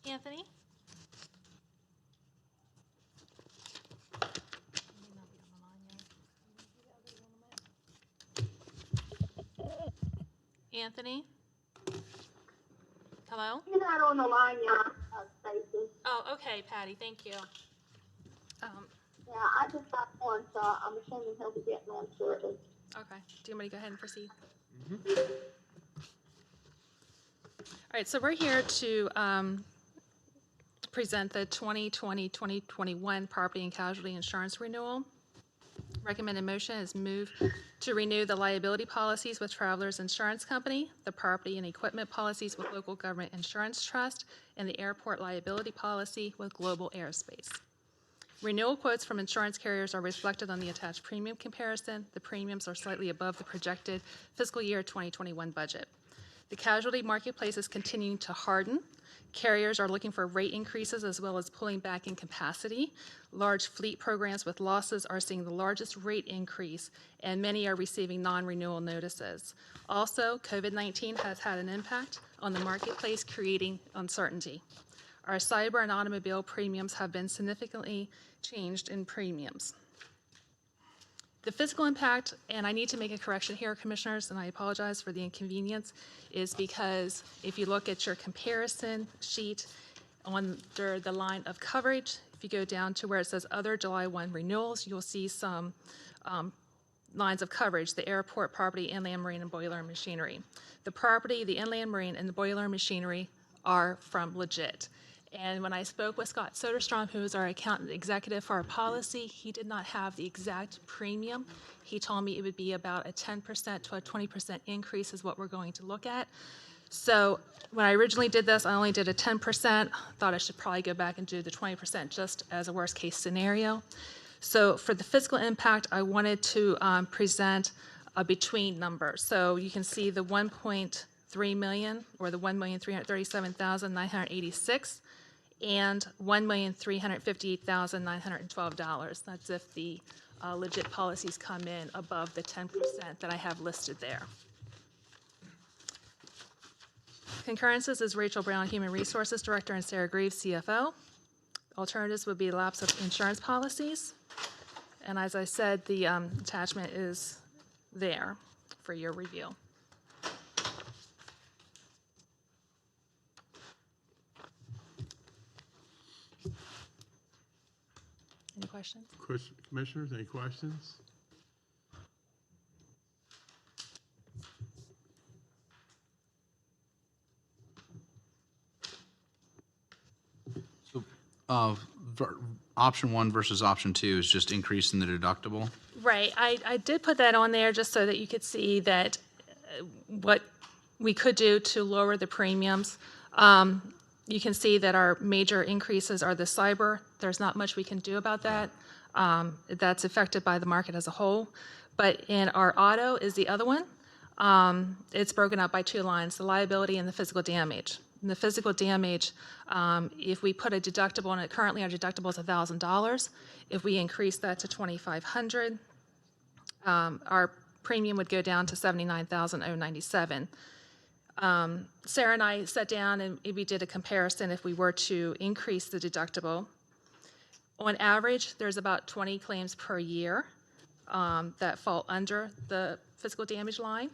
Anthony? Anthony? Hello? You're not on the line yet, Stacy. Oh, okay, Patty, thank you. Yeah, I just got one, so I'm assuming he'll be getting on shortly. Okay, do you want me to go ahead and proceed? All right, so we're here to present the 2020-2021 property and casualty insurance renewal. Recommended motion is move to renew the liability policies with Travelers Insurance Company, the property and equipment policies with Local Government Insurance Trust, and the airport liability policy with Global Aerospace. Renewal quotes from insurance carriers are reflected on the attached premium comparison. The premiums are slightly above the projected fiscal year 2021 budget. The casualty marketplace is continuing to harden. Carriers are looking for rate increases as well as pulling back in capacity. Large fleet programs with losses are seeing the largest rate increase, and many are receiving non-renewal notices. Also, COVID-19 has had an impact on the marketplace, creating uncertainty. Our cyber and automobile premiums have been significantly changed in premiums. The fiscal impact, and I need to make a correction here, Commissioners, and I apologize for the inconvenience, is because if you look at your comparison sheet under the line of coverage, if you go down to where it says Other July 1 Renewals, you'll see some lines of coverage, the airport, property, inland marine, and boiler and machinery. The property, the inland marine, and the boiler and machinery are from Legit. And when I spoke with Scott Soderstrom, who is our account executive for our policy, he did not have the exact premium. He told me it would be about a 10% to a 20% increase is what we're going to look at. So when I originally did this, I only did a 10%. Thought I should probably go back and do the 20% just as a worst case scenario. So for the fiscal impact, I wanted to present a between number. So you can see the 1.3 million, or the 1,337,986, and $1,358,912. That's if the legit policies come in above the 10% that I have listed there. Concurrences is Rachel Brown, Human Resources Director, and Sarah Greaves, CFO. Alternatives would be lapse of insurance policies. And as I said, the attachment is there for your review. Any questions? Commissioners, any questions? Option 1 versus option 2 is just increasing the deductible. Right, I did put that on there just so that you could see that what we could do to lower the premiums. You can see that our major increases are the cyber. There's not much we can do about that. That's affected by the market as a whole. But in our auto is the other one. It's broken up by 2 lines, the liability and the physical damage. In the physical damage, if we put a deductible on it, currently our deductible is $1,000. If we increase that to $2,500, our premium would go down to $79,097. Sarah and I sat down and we did a comparison if we were to increase the deductible. On average, there's about 20 claims per year that fall under the physical damage line.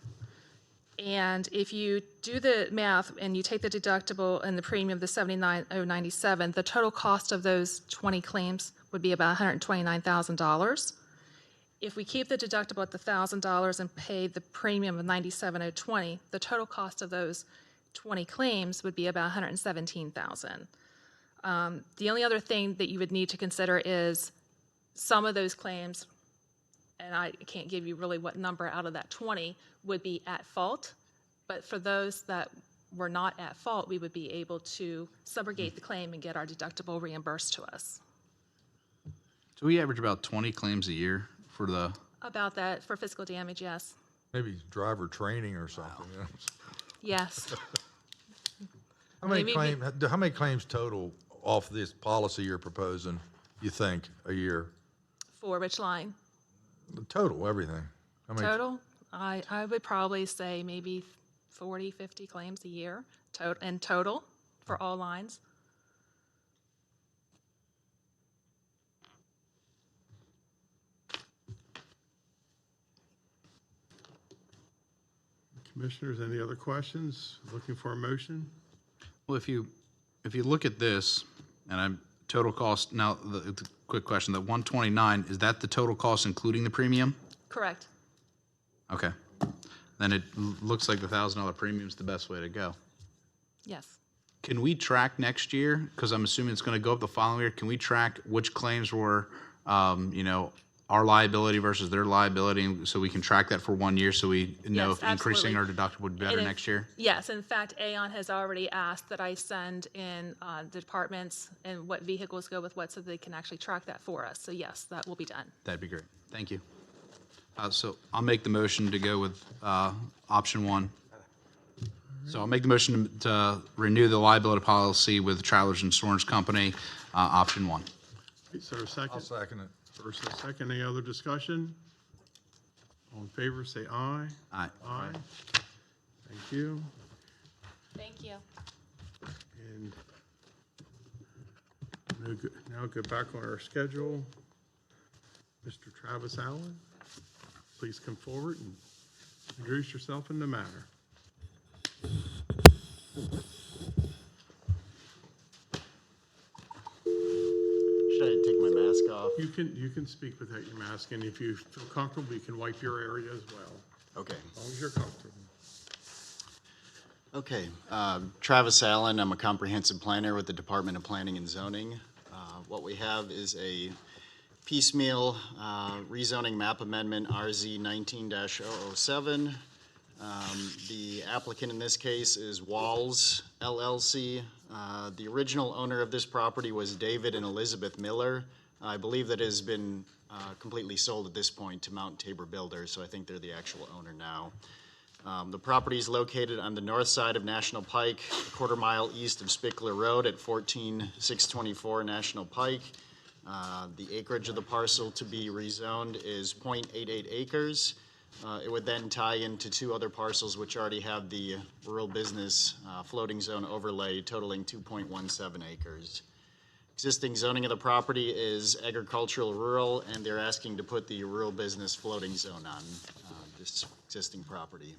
And if you do the math and you take the deductible and the premium, the $79,097, the total cost of those 20 claims would be about $129,000. If we keep the deductible at the $1,000 and pay the premium of $97,020, the total cost of those 20 claims would be about $117,000. The only other thing that you would need to consider is some of those claims, and I can't give you really what number out of that 20 would be at fault, but for those that were not at fault, we would be able to subrogate the claim and get our deductible reimbursed to us. So we average about 20 claims a year for the... About that for physical damage, yes. Maybe driver training or something. You know? Yes. How many Maybe- claims total off this policy you're proposing, you think, a year? For which line? The total, everything. How many? Total? I would probably say maybe 40, 50 claims a year in total for all lines. Commissioners, any other questions? Looking for a motion? Well, if you look at this, and I'm total cost, now, the quick question, the 129, is that the total cost including the premium? Correct. Okay. Then it looks like the $1,000 premium is the best way to go. Yes. Can we track next year? Because I'm assuming it's going to go up the following year. Can we track which claims were, our liability versus their liability, and so we can track that for 1 year so we know Yes, if increasing our absolutely. deductible would be better And if- next year? Yes, in fact, Aon has already asked that I send in the departments and what vehicles go with what so they can actually track that for us. So yes, that will be done. That'd be great. Thank you. So I'll make the motion to go with option 1. So I'll make the motion to renew the liability policy with Travelers Insurance Company, option 1. Is there a second? I'll second it. First and second, any other discussion? All in favor, say aye. Aye. Aye. Thank you. Thank you. And now go back on our schedule. Mr. Travis Allen, please come forward and introduce yourself in the matter. Should I take my mask off? You can speak without your mask, and if you feel comfortable, you can wipe your area as well, Okay. as long as you're comfortable. Okay. Travis Allen, I'm a comprehensive planner with the Department of Planning and Zoning. What we have is a piecemeal rezoning map amendment, RZ 19-007. The applicant in this case is Walls LLC. The original owner of this property was David and Elizabeth Miller. I believe that it has been completely sold at this point to Mount Tabor Builders, so I think they're the actual owner now. The property is located on the north side of National Pike, a quarter mile east of Spickler Road at 14624 National Pike. The acreage of the parcel to be rezoned is .88 acres. It would then tie into two other parcels which already have the rural business floating zone overlay totaling 2.17 acres. Existing zoning of the property is agricultural rural, and they're asking to put the rural business floating zone on this existing property.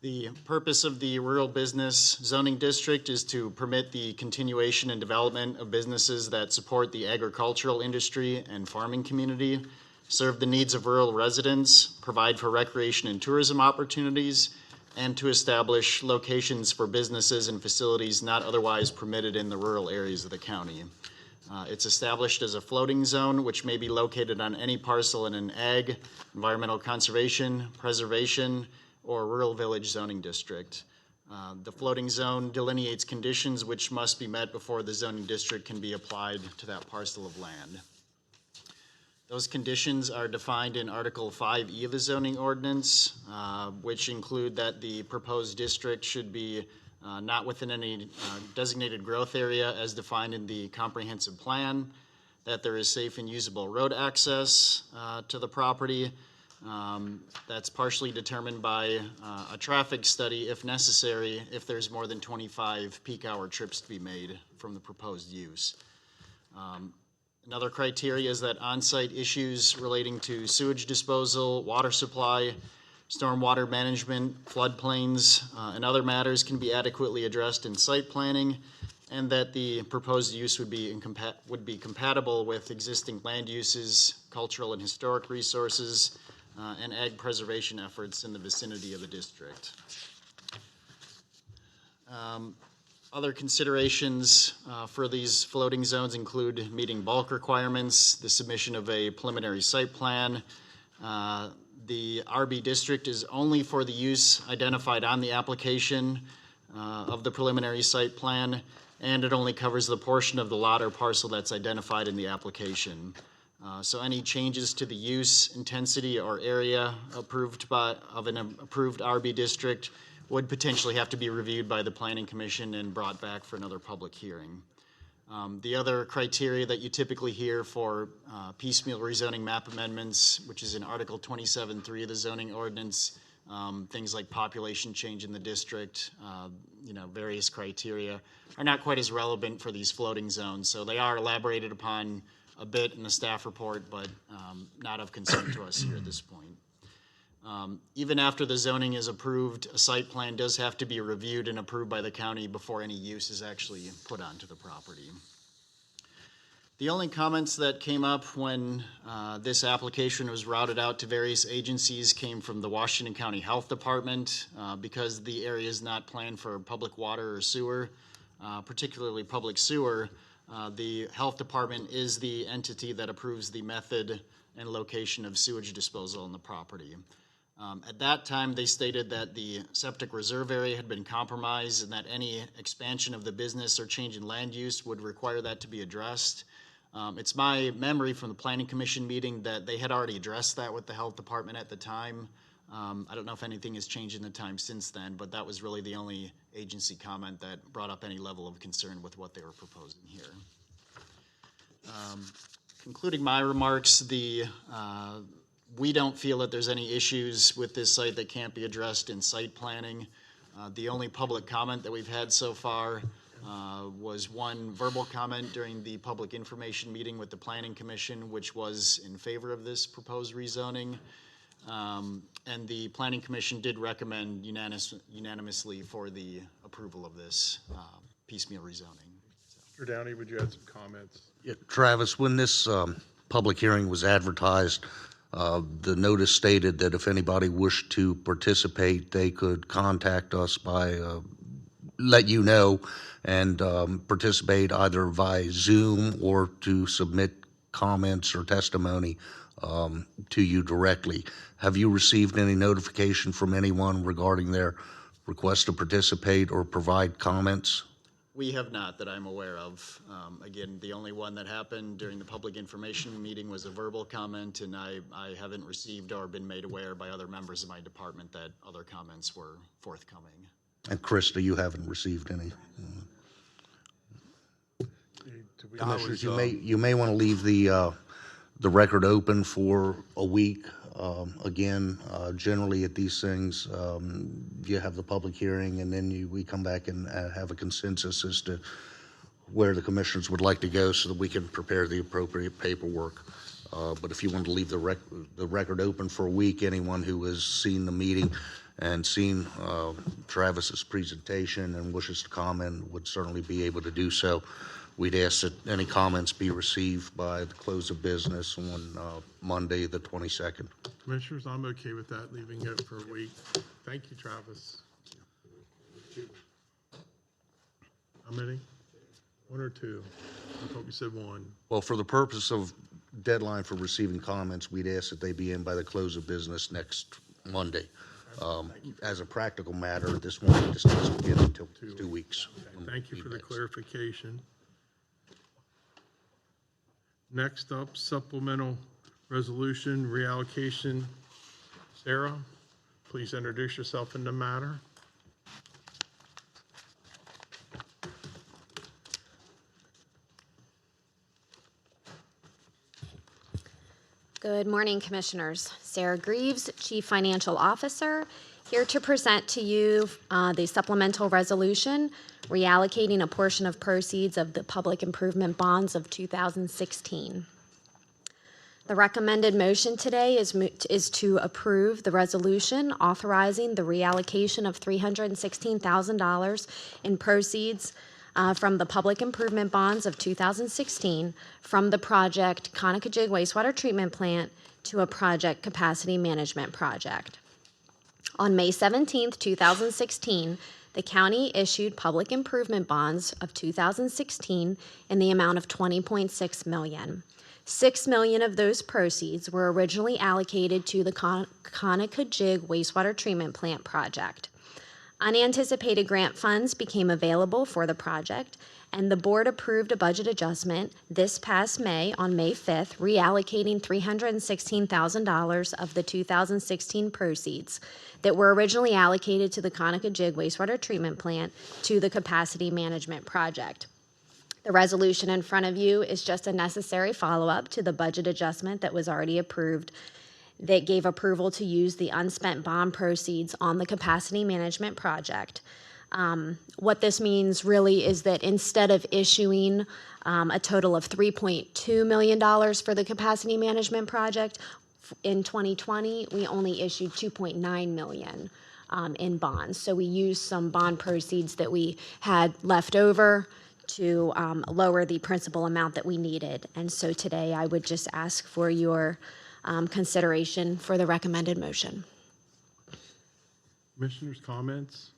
The purpose of the rural business zoning district is to permit the continuation and development of businesses that support the agricultural industry and farming community, serve the needs of rural residents, provide for recreation and tourism opportunities, and to establish locations for businesses and facilities not otherwise permitted in the rural areas of the county. It's established as a floating zone, which may be located on any parcel in an ag, environmental conservation, preservation, or rural village zoning district. The floating zone delineates conditions which must be met before the zoning district can be applied to that parcel of land. Those conditions are defined in Article 5E of the zoning ordinance, which include that the proposed district should be not within any designated growth area as defined in the comprehensive plan, that there is safe and usable road access to the property. That's partially determined by a traffic study, if necessary, if there's more than 25 peak hour trips to be made from the proposed use. Another criteria is that on-site issues relating to sewage disposal, water supply, stormwater management, floodplains, and other matters can be adequately addressed in site planning, and that the proposed use would be compatible with existing land uses, cultural and historic resources, and ag preservation efforts in the vicinity of the district. Other considerations for these floating zones include meeting bulk requirements, the submission of a preliminary site plan. The RB district is only for the use identified on the application of the preliminary site plan, and it only covers the portion of the lot or parcel that's identified in the application. So any changes to the use, intensity, or area approved of an approved RB district would potentially have to be reviewed by the Planning Commission and brought back for another public hearing. The other criteria that you typically hear for piecemeal rezoning map amendments, which is in Article 27.3 of the zoning ordinance, things like population change in the district, various criteria, are not quite as relevant for these floating zones. So they are elaborated upon a bit in the staff report, but not of concern to us here at this point. Even after the zoning is approved, a site plan does have to be reviewed and approved by the county before any use is actually put onto the property. The only comments that came up when this application was routed out to various agencies came from the Washington County Health Department. Because the area is not planned for public water or sewer, particularly public sewer, the Health Department is the entity that approves the method and location of sewage disposal on the property. At that time, they stated that the septic reserve area had been compromised and that any expansion of the business or change in land use would require that to be addressed. It's my memory from the Planning Commission meeting that they had already addressed that with the Health Department at the time. I don't know if anything has changed in the time since then, but that was really the only agency comment that brought up any level of concern with what they were proposing here. Concluding my remarks, we don't feel that there's any issues with this site that can't be addressed in site planning. The only public comment that we've had so far was one verbal comment during the public information meeting with the Planning Commission, which was in favor of this proposed rezoning. And the Planning Commission did recommend unanimously for the approval of this piecemeal rezoning. Mr. Downey, would you add some comments? Yeah, Travis, when this public hearing was advertised, the notice stated that if anybody wished to participate, they could contact us by, let you know, and participate either via Zoom or to submit comments or testimony to you directly. Have you received any notification from anyone regarding their request to participate or provide comments? We have not, that I'm aware of. Again, the only one that happened during the public information meeting was a verbal comment, and I haven't received or been made aware by other members of my department that other comments were forthcoming. And Krista, you haven't received any. Commissioners, you may want to leave the record open for a week. Again, generally at these things, you have the public hearing, and then we come back and have a consensus as to where the commissioners would like to go so that we can prepare the appropriate paperwork. But if you want to leave the record open for a week, anyone who has seen the meeting and seen Travis's presentation and wishes to comment would certainly be able to do so. We'd ask that any comments be received by the close of business on Monday, the 22nd. Commissioners, I'm okay with that, leaving it for a week. Thank you, Travis. How many? One or two? I thought we said one. Well, for the purpose of deadline for receiving comments, we'd ask that they be in by the close of business next Monday. As a practical matter, this won't be discussed again until 2 weeks. Okay, thank you for the clarification. Next up, supplemental resolution reallocation. Sarah, please introduce yourself in the matter. Good morning, Commissioners. Sarah Greaves, Chief Financial Officer, here to present to you the supplemental resolution reallocating a portion of proceeds of the public improvement bonds of 2016. The recommended motion today is to approve the resolution authorizing the reallocation of $316,000 in proceeds from the public improvement bonds of 2016 from the project Konica Wastewater Treatment Plant to a project capacity management project. On May 17, 2016, the county issued public improvement bonds of 2016 in the amount of $20.6 million. $6 million of those proceeds were originally allocated to the Konica Wastewater Treatment Plant project. Unanticipated grant funds became available for the project, and the board approved a budget adjustment this past May, on May 5th, reallocating $316,000 of the 2016 proceeds that were originally allocated to the Konica Wastewater Treatment Plant to the capacity management project. The resolution in front of you is just a necessary follow-up to the budget adjustment that was already approved that gave approval to use the unspent bond proceeds on the capacity management project. What this means really is that instead of issuing a total of $3.2 million for the capacity management project in 2020, we only issued $2.9 million in bonds. So we used some bond proceeds that we had left over to lower the principal amount that we needed. And so today I would just ask for your consideration for the recommended motion. Commissioners, comments?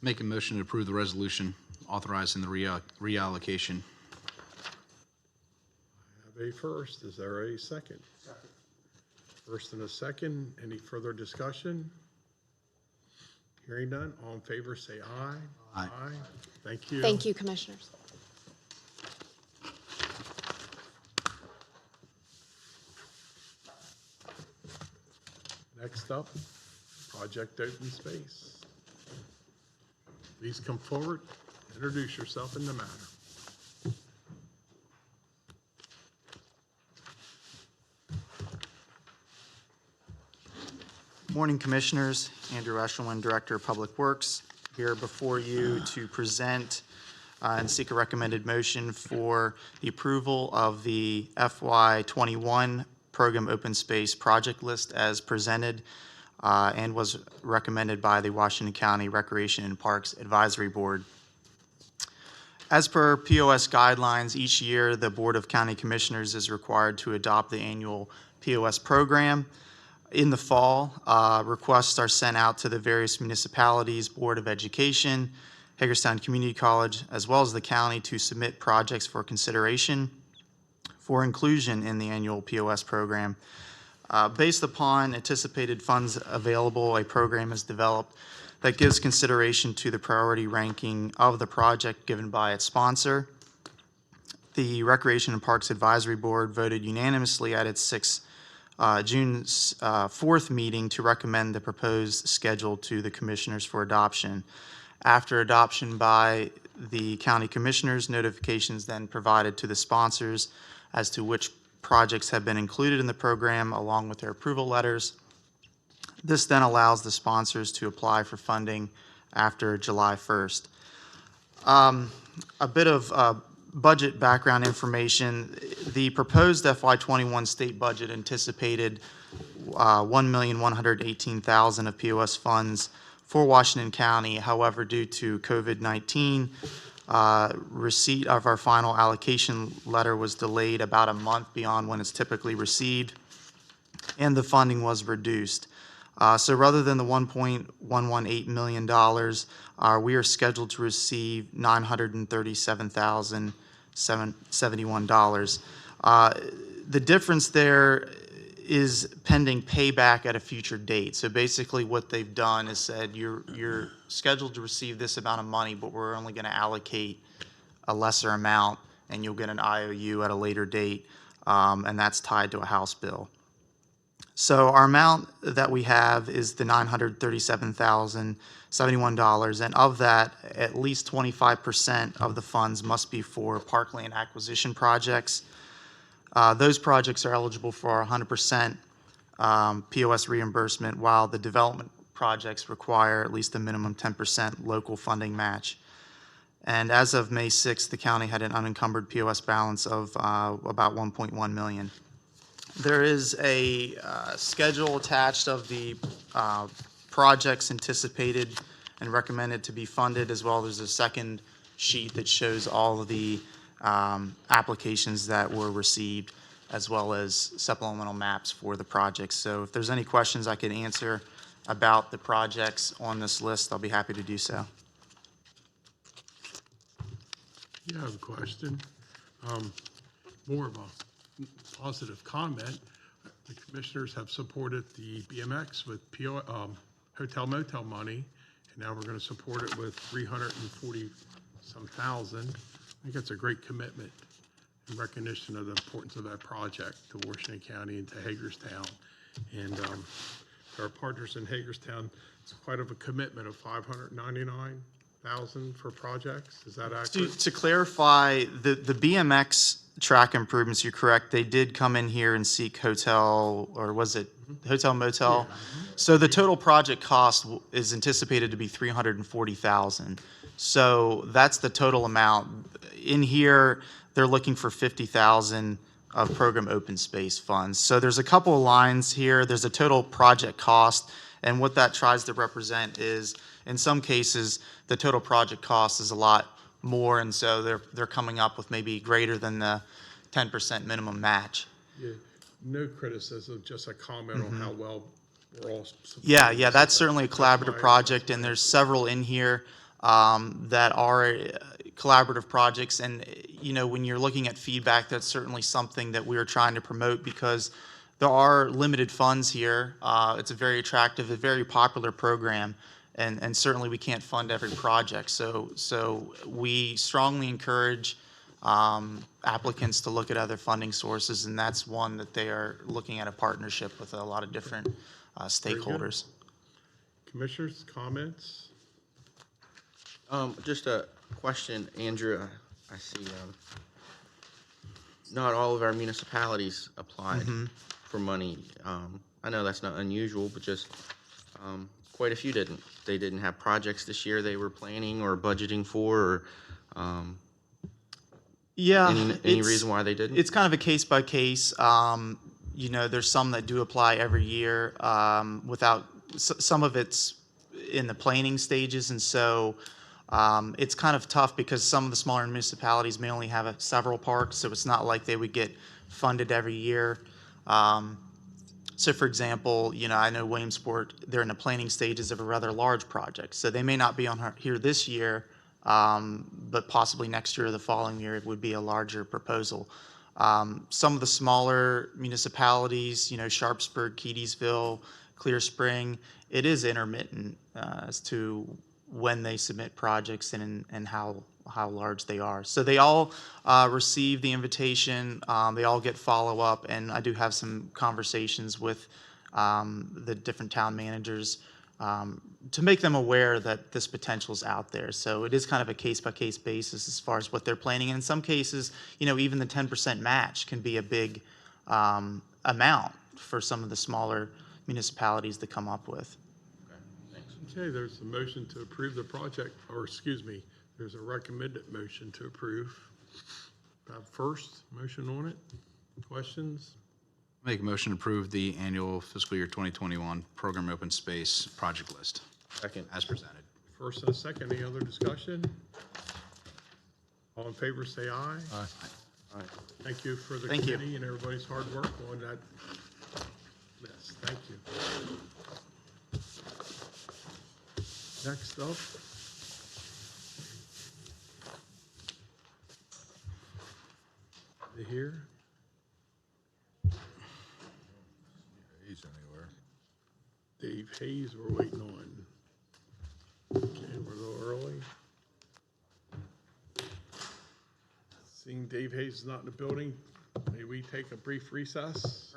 Make a motion to approve the resolution authorizing the reallocation. I have a first. Is there a second? Second. First and a second. Any further discussion? Hearing none. All in favor, say aye. Aye. Aye. Thank you. Thank you, Commissioners. Next up, Project Open Space. Please come forward, introduce yourself in the matter. Morning, Commissioners. Andrew Eshelman, Director of Public Works, here before you to present and seek a recommended motion for the approval of the FY21 Program Open Space project list as presented and was recommended by the Washington County Recreation and Parks Advisory Board. As per POS guidelines, each year the Board of County Commissioners is required to adopt the annual POS program. In the fall, requests are sent out to the various municipalities, Board of Education, Hagerstown Community College, as well as the county to submit projects for consideration for inclusion in the annual POS program. Based upon anticipated funds available, a program is developed that gives consideration to the priority ranking of the project given by its sponsor. The Recreation and Parks Advisory Board voted unanimously at its June 4th meeting to recommend the proposed schedule to the commissioners for adoption. After adoption by the county commissioners, notifications then provided to the sponsors as to which projects have been included in the program along with their approval letters. This then allows the sponsors to apply for funding after July 1st. A bit of budget background information. The proposed FY21 state budget anticipated $1,118,000 of POS funds for Washington County. However, due to COVID-19, receipt of our final allocation letter was delayed about a month beyond when it's typically received, and the funding was reduced. So rather than the $1.118 million, we are scheduled to receive $937,071. The difference there is pending payback at a future date. So basically what they've done is said you're scheduled to receive this amount of money, but we're only going to allocate a lesser amount, and you'll get an IOU at a later date, and that's tied to a House bill. So our amount that we have is the $937,071, and of that, at least 25% of the funds must be for parkland acquisition projects. Those projects are eligible for 100% POS reimbursement, while the development projects require at least a minimum 10% local funding match. And as of May 6th, the county had an unencumbered POS balance of about $1.1 million. There is a schedule attached of the projects anticipated and recommended to be funded, as well as a second sheet that shows all of the applications that were received, as well as supplemental maps for the projects. So if there's any questions I can answer about the projects on this list, I'll be happy to do so. Yeah, I have a question. More of a positive comment. The commissioners have supported the BMX with hotel motel money, and now we're going to support it with $340-some thousand. I think that's a great commitment in recognition of the importance of that project to Washington County and to Hagerstown. And to our partners in Hagerstown, it's quite of a commitment of $599,000 for projects. Is that accurate? To clarify, the BMX track improvements, you're correct. They did come in here and seek hotel, or was it hotel motel? Yeah. So the total project cost is anticipated to be $340,000. So that's the total amount. In here, they're looking for $50,000 of program open space funds. So there's a couple of lines here. There's a total project cost, and what that tries to represent is, in some cases, the total project cost is a lot more, and so they're coming up with maybe greater than the 10% minimum match. Yeah, no criticism, just a comment on how well we're all supporting. Yeah, that's certainly a collaborative project, and there's several in here that are collaborative projects. And you know, when you're looking at feedback, that's certainly something that we're trying to promote, because there are limited funds here. It's a very attractive, a very popular program. And certainly we can't fund every project. So we strongly encourage applicants to look at other funding sources, and that's one that they are looking at a partnership with a lot of different stakeholders. Commissioners, comments? Just a question, Andrew. I see not all of our municipalities applied for money. I know that's not unusual, but just quite a few didn't. They didn't have projects this year they were planning or budgeting for, or any reason why they didn't? It's kind of a case by case. You know, there's some that do apply every year without, some of it's in the planning stages, and so it's kind of tough because some of the smaller municipalities may only have several parks, so it's not like they would get funded every year. So for example, you know, I know Williamsport, they're in the planning stages of a rather large project. So they may not be on here this year, but possibly next year or the following year it would be a larger proposal. Some of the smaller municipalities, Sharpsburg, Keedysville, Clear Spring, it is intermittent as to when they submit projects and how large they are. So they all receive the invitation, they all get follow-up, and I do have some conversations with the different town managers to make them aware that this potential is out there. So it is kind of a case-by-case basis as far as what they're planning. And in some cases, even the 10% match can be a big amount for some of the smaller municipalities to come up with. Okay, there's a motion to approve the project, or excuse me, there's a recommended motion to approve. First motion on it. Questions? Make a motion to approve the annual fiscal year 2021 program open space project list. Second. As presented. First and a second, any other discussion? All in favor, say aye. Aye. Thank you for the Thank you. committee and everybody's hard work on that list. Thank you. Next up. Here. He's anywhere. Dave Hayes, we're waiting on. Okay, we're a little early. Seeing Dave Hayes is not in the building, may we take a brief recess?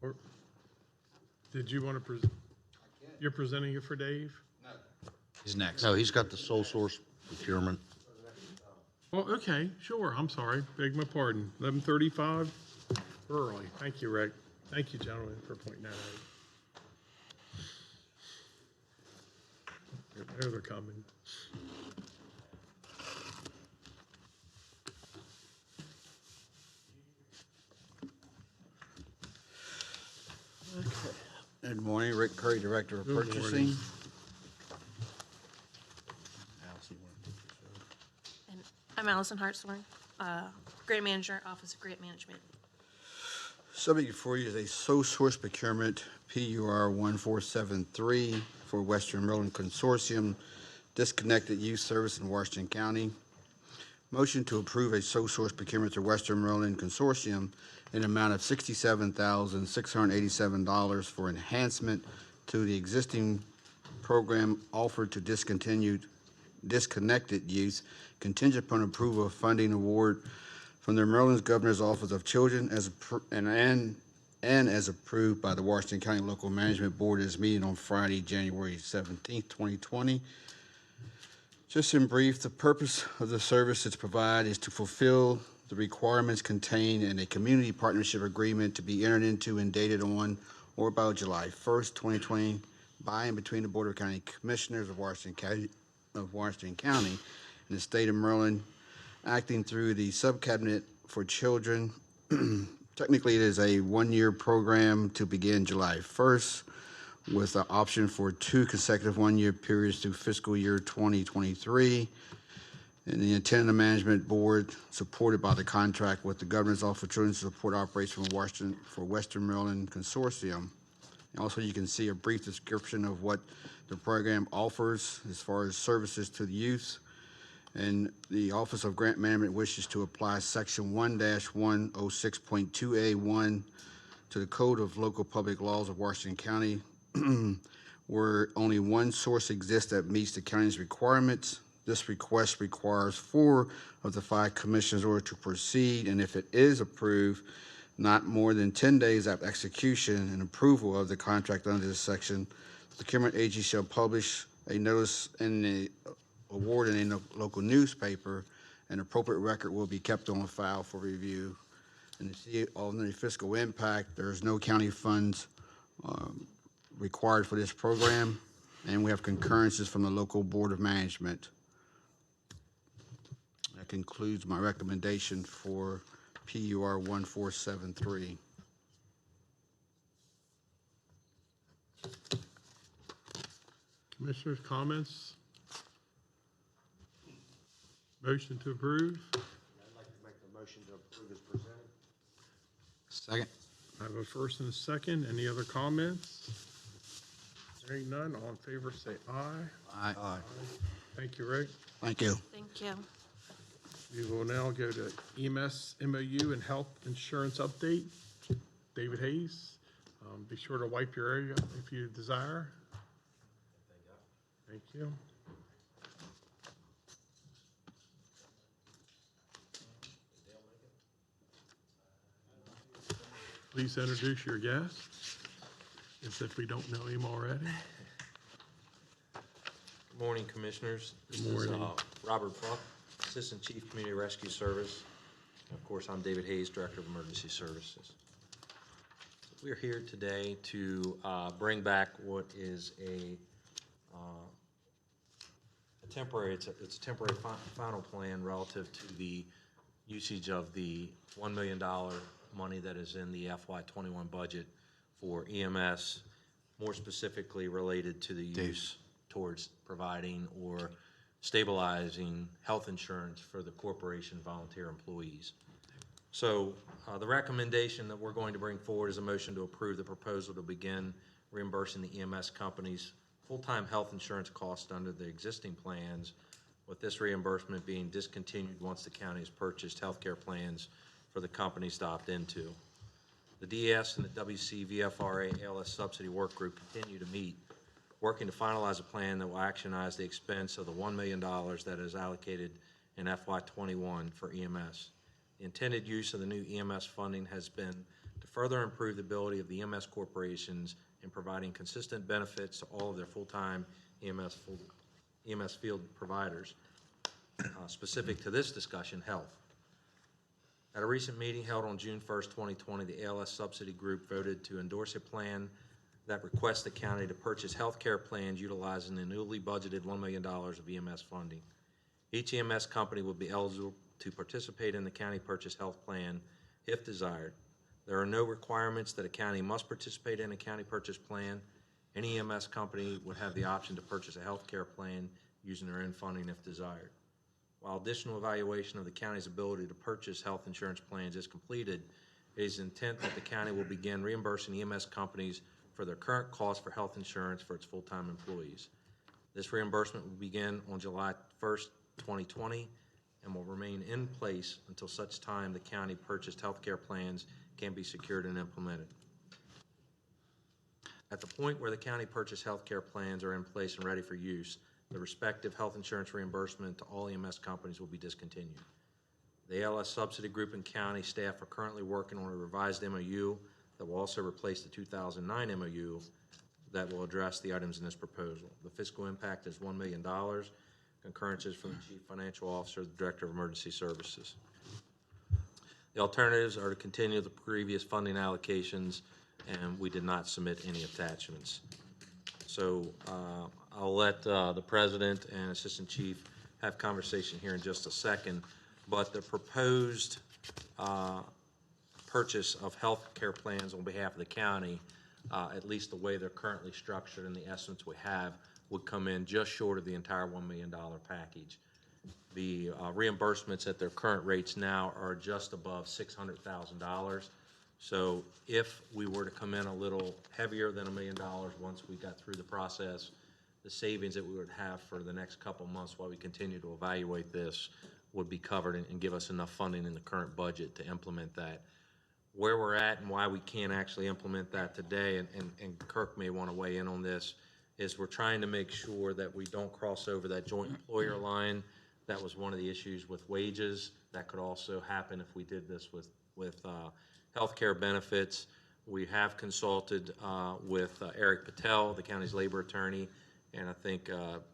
Or did you want to present? You're presenting it for Dave? He's next. No, he's got the sole source procurement. Oh, okay, sure, I'm sorry, beg my pardon. 11:35, early. Thank you, Rick. Thank you, gentlemen, for pointing that out. There they're coming. Good morning, Rick Curry, Director of Good Purchasing. morning. And I'm Allison Hartshorn, Grant Manager, Office of Grant Management. Subject before you is a sole source procurement, PUR 1473 for Western Maryland Consortium, Disconnected Youth Service in Washington County. Motion to approve a sole source procurement to Western Maryland Consortium in an amount of $67,687 for enhancement to the existing program offered to disconnected youth, contingent upon approval of funding award from the Maryland Governor's Office of Children and as approved by the Washington County Local Management Board at its meeting on Friday, January 17th, 2020. Just in brief, the purpose of the service to provide is to fulfill the requirements contained in a community partnership agreement to be entered into and dated on or about July 1st, 2020 by and between the Board of County Commissioners of Washington County and the state of Maryland, acting through the Subcabinet for Children. Technically, it is a one-year program to begin July 1st with an option for 2 consecutive one-year periods through fiscal year 2023. And the intent of the Management Board, supported by the contract with the Governor's Office of Children's Support Operations for Western Maryland Consortium. And also, you can see a brief description of what the program offers as far as services to the youth. And the Office of Grant Management wishes to apply Section 1-106.2A1 to the Code of Local Public Laws of Washington County, where only one source exists that meets the county's requirements. This request requires 4 of the 5 commissioners in order to proceed, and if it is approved, not more than 10 days after execution and approval of the contract under this section, the procurement agency shall publish a notice in the award in a local newspaper. An appropriate record will be kept on file for review. And to see all the fiscal impact, there is no county funds required for this program, and we have concurrences from the local Board of Management. That concludes my recommendation for PUR 1473. Commissioners, comments? Motion to approve? I'd like to make the motion to approve as presented. Second. I have a first and a second. Any other comments? Hearing none, all in favor say aye. Aye. Thank you, Rick. Thank you. Thank you. We will now go to EMS MOU and health insurance update. David Hayes, be sure to wipe your area if you desire. Thank you. Please introduce your guest, as if we don't know him already. Good morning, Commissioners. This Good morning. is Robert Buck, Assistant Chief Community Rescue Service. And of course, I'm David Hayes, Director of Emergency Services. We're here today to bring back what is a temporary, it's a temporary final plan relative to the usage of the $1 million money that is in the FY21 budget for EMS, more specifically related to the use towards providing or stabilizing health insurance for the corporation volunteer employees. So the recommendation that we're going to bring forward is a motion to approve the proposal to begin reimbursing the EMS companies full-time health insurance costs under the existing plans, with this reimbursement being discontinued once the county has purchased healthcare plans for the companies to opt into. The DES and the WCVFRA ALS Subsidy Work Group continue to meet, working to finalize a plan that will actionize the expense of the $1 million that is allocated in FY21 for EMS. The intended use of the new EMS funding has been to further improve the ability of the EMS corporations in providing consistent benefits to all of their full-time EMS field providers. Specific to this discussion, health. At a recent meeting held on June 1st, 2020, the ALS Subsidy Group voted to endorse a plan that requests the county to purchase health care plans utilizing the newly budgeted $1 million of EMS funding. Each EMS company will be eligible to participate in the county purchase health plan if desired. There are no requirements that a county must participate in a county purchase plan. Any EMS company would have the option to purchase a health care plan using their own funding if desired. While additional evaluation of the county's ability to purchase health insurance plans is completed, it is intent that the county will begin reimbursing EMS companies for their current cost for health insurance for its full-time employees. This reimbursement will begin on July 1st, 2020, and will remain in place until such time the county purchased health care plans can be secured and implemented. At the point where the county purchased health care plans are in place and ready for use, the respective health insurance reimbursement to all EMS companies will be discontinued. The ALS Subsidy Group and county staff are currently working on a revised MOU that will also replace the 2009 MOU that will address the items in this proposal. The fiscal impact is $1 million. Concurrences from the Chief Financial Officer, the Director of Emergency Services. The alternatives are to continue the previous funding allocations, and we did not submit any attachments. So I'll let the President and Assistant Chief have conversation here in just a second, but the proposed purchase of health care plans on behalf of the county, at least the way they're currently structured and the estimates we have, would come in just short of the entire $1 million package. The reimbursements at their current rates now are just above $600,000. So if we were to come in a little heavier than $1 million once we got through the process, the savings that we would have for the next couple months while we continue to evaluate this would be covered and give us enough funding in the current budget to implement that. Where we're at and why we can't actually implement that today, and Kirk may want to weigh in on this, is we're trying to make sure that we don't cross over that joint employer line. That was one of the issues with wages. That could also happen if we did this with healthcare benefits. We have consulted with Eric Patel, the county's labor attorney, and I think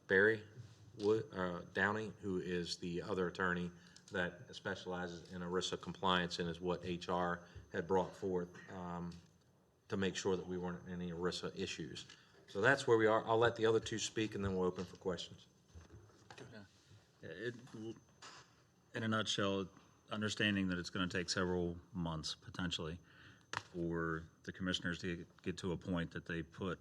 Barry Downey, who is the other attorney that specializes in ERISA compliance and is what HR had brought forth to make sure that we weren't in any ERISA issues. So that's where we are. I'll let the other two speak, and then we'll open for questions. In a nutshell, understanding that it's going to take several months potentially for the commissioners to get to a point that they put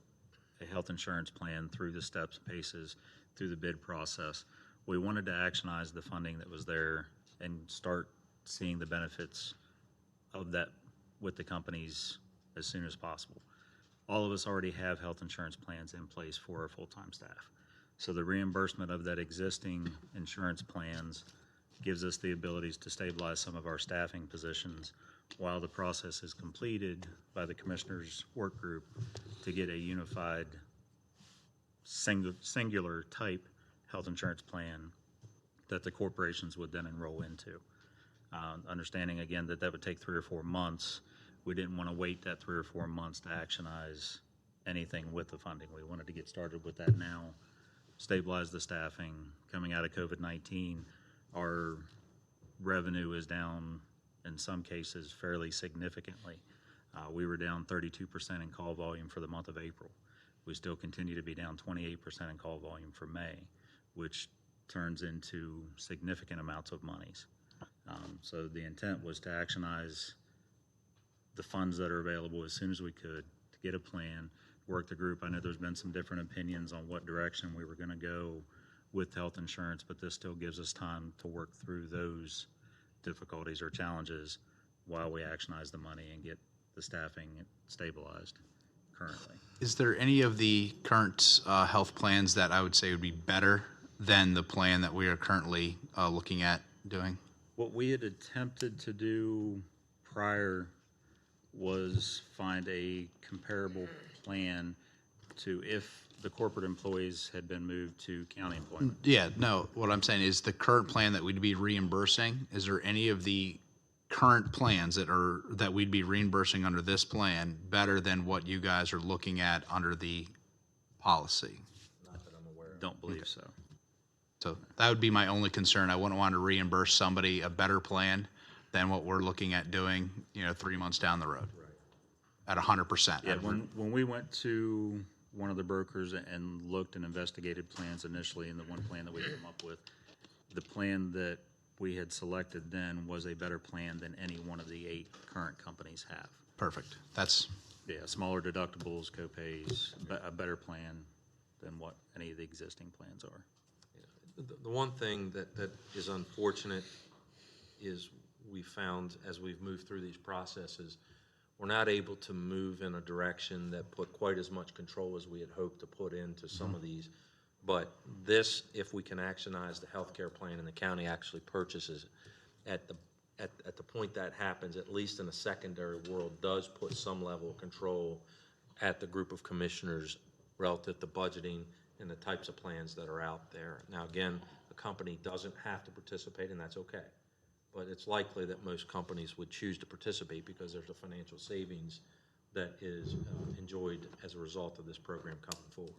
a health insurance plan through the steps, paces, through the bid process. We wanted to actionize the funding that was there and start seeing the benefits of that with the companies as soon as possible. All of us already have health insurance plans in place for our full-time staff. So the reimbursement of that existing insurance plans gives us the abilities to stabilize some of our staffing positions while the process is completed by the commissioners' work group to get a unified singular type health insurance plan that the corporations would then enroll into. Understanding again that that would take 3 or 4 months, we didn't want to wait that 3 or 4 months to actionize anything with the funding. We wanted to get started with that now, stabilize the staffing. Coming out of COVID-19, our revenue is down in some cases fairly significantly. We were down 32% in call volume for the month of April. We still continue to be down 28% in call volume for May, which turns into significant amounts of monies. So the intent was to actionize the funds that are available as soon as we could to get a plan, work the group. I know there's been some different opinions on what direction we were going to go with health insurance, but this still gives us time to work through those difficulties or challenges while we actionize the money and get the staffing stabilized currently. Is there any of the current health plans that I would say would be better than the plan that we are currently looking at doing? What we had attempted to do prior was find a comparable plan to if the corporate employees had been moved to county employment. Yeah, no, what I'm saying is the current plan that we'd be reimbursing, is there any of the current plans that we'd be reimbursing under this plan better than what you guys are looking at under the policy? Not that I'm aware of. Don't believe so. So that would be my only concern. I wouldn't want to reimburse somebody a better plan than what we're looking at doing, 3 months down the road. Right. At 100%. Yeah, when we went to one of the brokers and looked and investigated plans initially, and the one plan that we came up with, the plan that we had selected then was a better plan than any one of the 8 current companies have. Perfect. That's... Yeah, smaller deductibles, co-pays, a better plan than what any of the existing plans are. The one thing that is unfortunate is we found as we've moved through these processes, we're not able to move in a direction that put quite as much control as we had hoped to put into some of these. But this, if we can actionize the healthcare plan and the county actually purchases it, at the point that happens, at least in a secondary world, does put some level of control at the group of commissioners relative to budgeting and the types of plans that are out there. Now, again, the company doesn't have to participate, and that's okay. But it's likely that most companies would choose to participate because there's a financial savings that is enjoyed as a result of this program coming forward.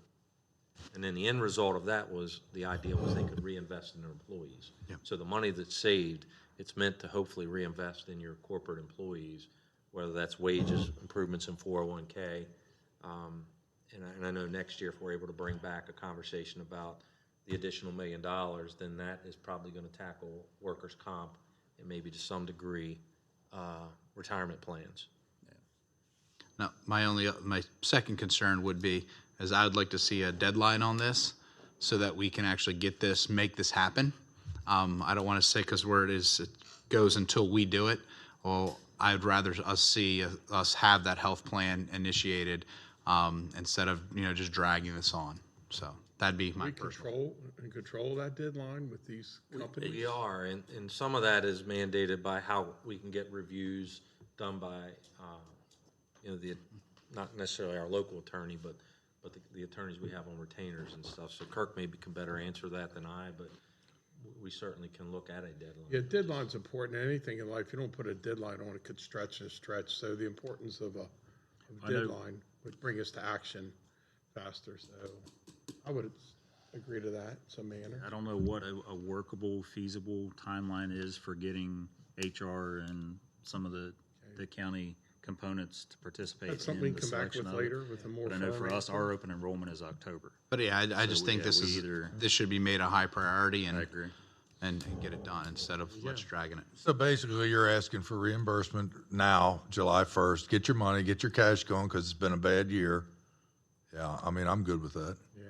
And then the end result of that was, the idea was they could reinvest in their employees. Yep. So the money that's saved, it's meant to hopefully reinvest in your corporate employees, whether that's wages, improvements in 401k, and I know next year if we're able to bring back a conversation about the additional $1 million, then that is probably going to tackle workers' comp and maybe to some degree retirement plans. Now, my second concern would be, is I would like to see a deadline on this so that we can actually make this happen. I don't want to say because where it goes until we do it. Well, I'd rather us have that health plan initiated instead of just dragging this on. So that'd be my personal. Control that deadline with these companies? We are, and some of that is mandated by how we can get reviews done by, not necessarily our local attorney, but the attorneys we have on retainers and stuff. So Kirk maybe can better answer that than I, but we certainly can look at a deadline. Yeah, deadline's important. Anything in life, you don't put a deadline on it, could stretch and stretch. So the importance of a deadline would bring us to action faster. So I would agree to that, some manner. I don't know what a workable, feasible timeline is for getting HR and some of the county components to participate. That's something we in can the come back selection with of it. later with a more. But I know for firm us, our open enrollment is October. But yeah, I just think this should be made a high priority and get it done instead of let's dragging it. So basically, you're asking for reimbursement now, July 1st. Get your money, get your cash going, because it's been a bad year. Yeah, I mean, I'm good with that. Yeah.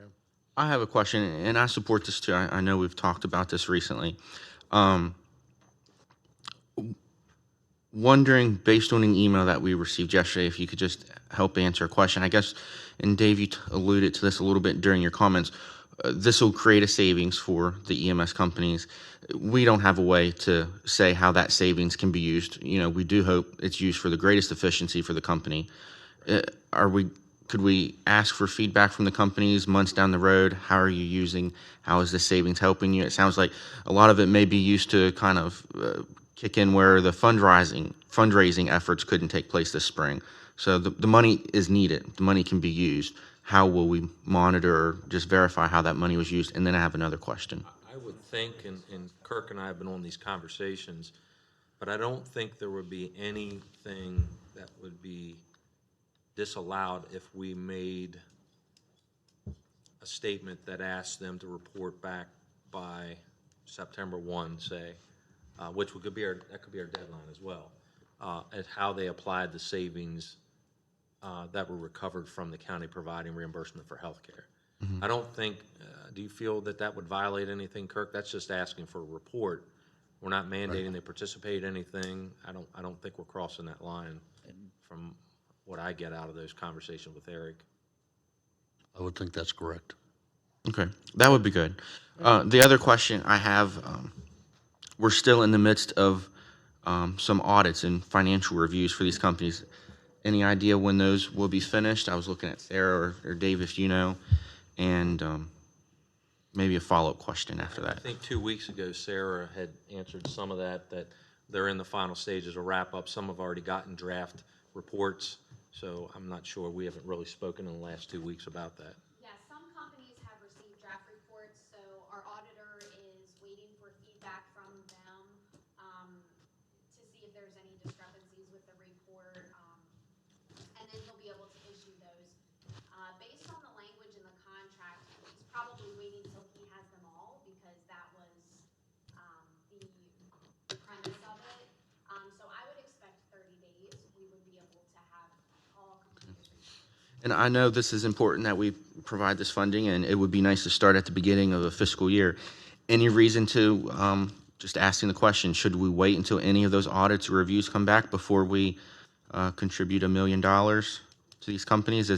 I have a question, and I support this too. I know we've talked about this recently. Wondering, based on an email that we received yesterday, if you could just help answer a question. I guess, and Dave, you alluded to this a little bit during your comments. this will create a savings for the EMS companies. We don't have a way to say how that savings can be used. We do hope it's used for the greatest efficiency for the company. Could we ask for feedback from the companies months down the road? How are you using? How is this savings helping you? It sounds like a lot of it may be used to kind of kick in where the fundraising efforts couldn't take place this spring. So the money is needed. The money can be used. How will we monitor or just verify how that money was used? And then I have another question. I would think, and Kirk and I have been on these conversations, but I don't think there would be anything that would be disallowed if we made a statement that asked them to report back by September 1, say, which could be our deadline as well, at how they applied the savings that were recovered from the county providing reimbursement for healthcare. I don't think, do you feel that would violate anything, Kirk? That's just asking for a report. We're not mandating they participate in anything. I don't think we're crossing that line from what I get out of those conversations with Eric. I would think that's correct. Okay, that would be good. The other question I have, we're still in the midst of some audits and financial reviews for these companies. Any idea when those will be finished? I was looking at Sarah or Dave, if you know, and maybe a follow-up question after that. I think 2 weeks ago, Sarah had answered some of that they're in the final stages of wrap-up. Some have already gotten draft reports, so I'm not sure. We haven't really spoken in the last 2 weeks about that. Yes, some companies have received draft reports, so our auditor is waiting for feedback from them to see if there's any discrepancies with the report, and then he'll be able to issue those. Based on the language in the contract, he's probably waiting till he has them all because that was the premise of it. So I would expect 30 days we would be able to have all completed reports. And I know this is important that we provide this funding, and it would be nice to start at the beginning of a fiscal year. Any reason to, just asking the question, should we wait until any of those audits or reviews come back before we contribute $1 million to these companies?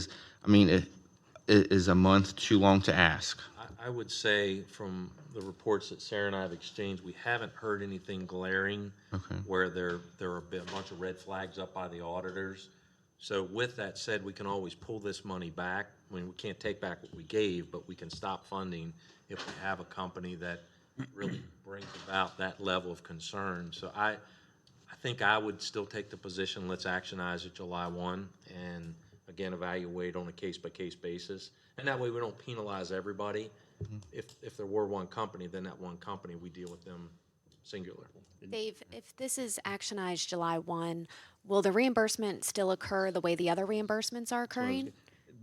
Is a month too long to ask? I would say from the reports that Sarah and I have exchanged, we haven't heard anything glaring where there are a bunch of red flags up by the auditors. So with that said, we can always pull this money back. I mean, we can't take back what we gave, but we can stop funding if we have a company that really brings about that level of concern. So I think I would still take the position, let's actionize it July 1 and again evaluate on a case-by-case basis. And that way we don't penalize everybody. If there were one company, then that one company, we deal with them singular. Dave, if this is actionized July 1, will the reimbursement still occur the way the other reimbursements are occurring?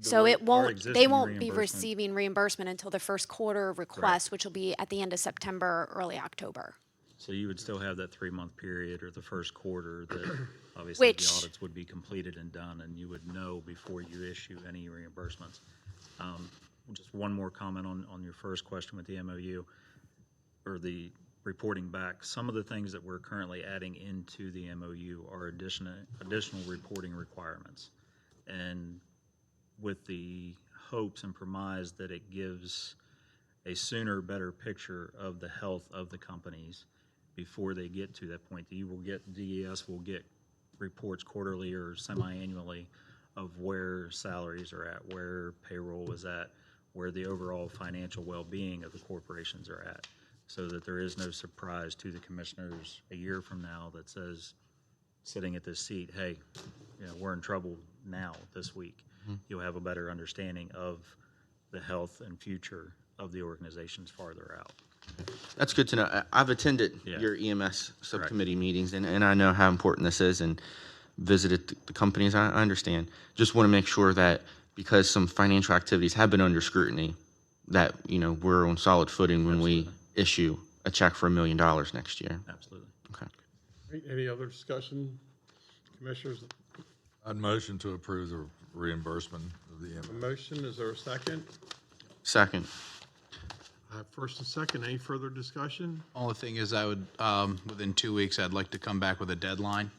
So it won't, they won't be receiving reimbursement until the first quarter request, which will be at the end of September, early October. So you would still have that 3-month period or the first quarter that obviously the audits would be completed and done, and you would know before you issue any reimbursements. Just one more comment on your first question with the MOU or the reporting back. Some of the things that we're currently adding into the MOU are additional reporting requirements. And with the hopes and premise that it gives a sooner, better picture of the health of the companies before they get to that point. You will get, DES will get reports quarterly or semi-annually of where salaries are at, where payroll is at, where the overall financial well-being of the corporations are at, so that there is no surprise to the commissioners a year from now that says, sitting at this seat, hey, we're in trouble now this week. You'll have a better understanding of the health and future of the organizations farther out. That's good to know. I've attended your EMS subcommittee meetings, and I know how important this is and visited the companies. I understand. Just want to make sure that because some financial activities have been under scrutiny, that we're on solid footing when we issue a check for $1 million next year. Absolutely. Okay. Right, any other discussion, commissioners? I'd motion to approve the reimbursement of the A motion, is there a second? Second. First and second, any further discussion? Only thing is I would, within 2 weeks, I'd like to come back with a deadline.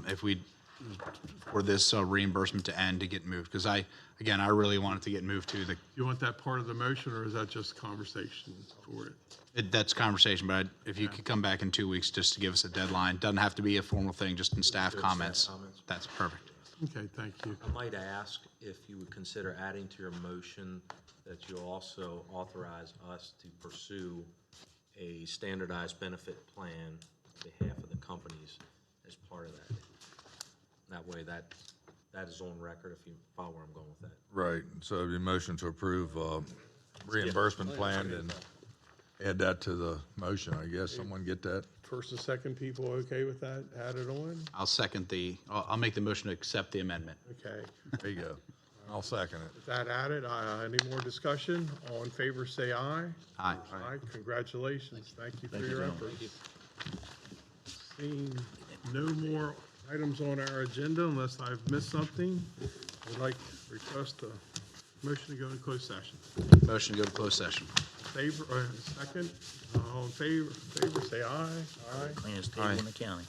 If we for this reimbursement to end, to get moved, because I really want it to get moved to the, You want that part of the motion, or is that just conversation for it? that's conversation, but if you could come back in 2 weeks just to give us a deadline, doesn't have to be a formal thing, just in staff comments. That's perfect. Okay, thank you. I might ask if you would consider adding to your motion that you also authorize us to pursue a standardized benefit plan on behalf of the companies as part of that. That way, that is on record, if you follow where I'm going with that. Right, so it'd be a motion to approve reimbursement plan and add that to the motion, I guess. Someone get that? First and second people okay with that? Add it on? I'll make the motion to accept the amendment. Okay. There you go. I'll second it. With that added, any more discussion? All in favor, say aye. Aye. Aye. Congratulations. Thank you for your efforts. Seeing no more items on our agenda, unless I've missed something, I'd like to request a motion to go into closed session. Motion to go to closed session. Favor, second, all in favor, say aye. Aye. Cleanest table in the county.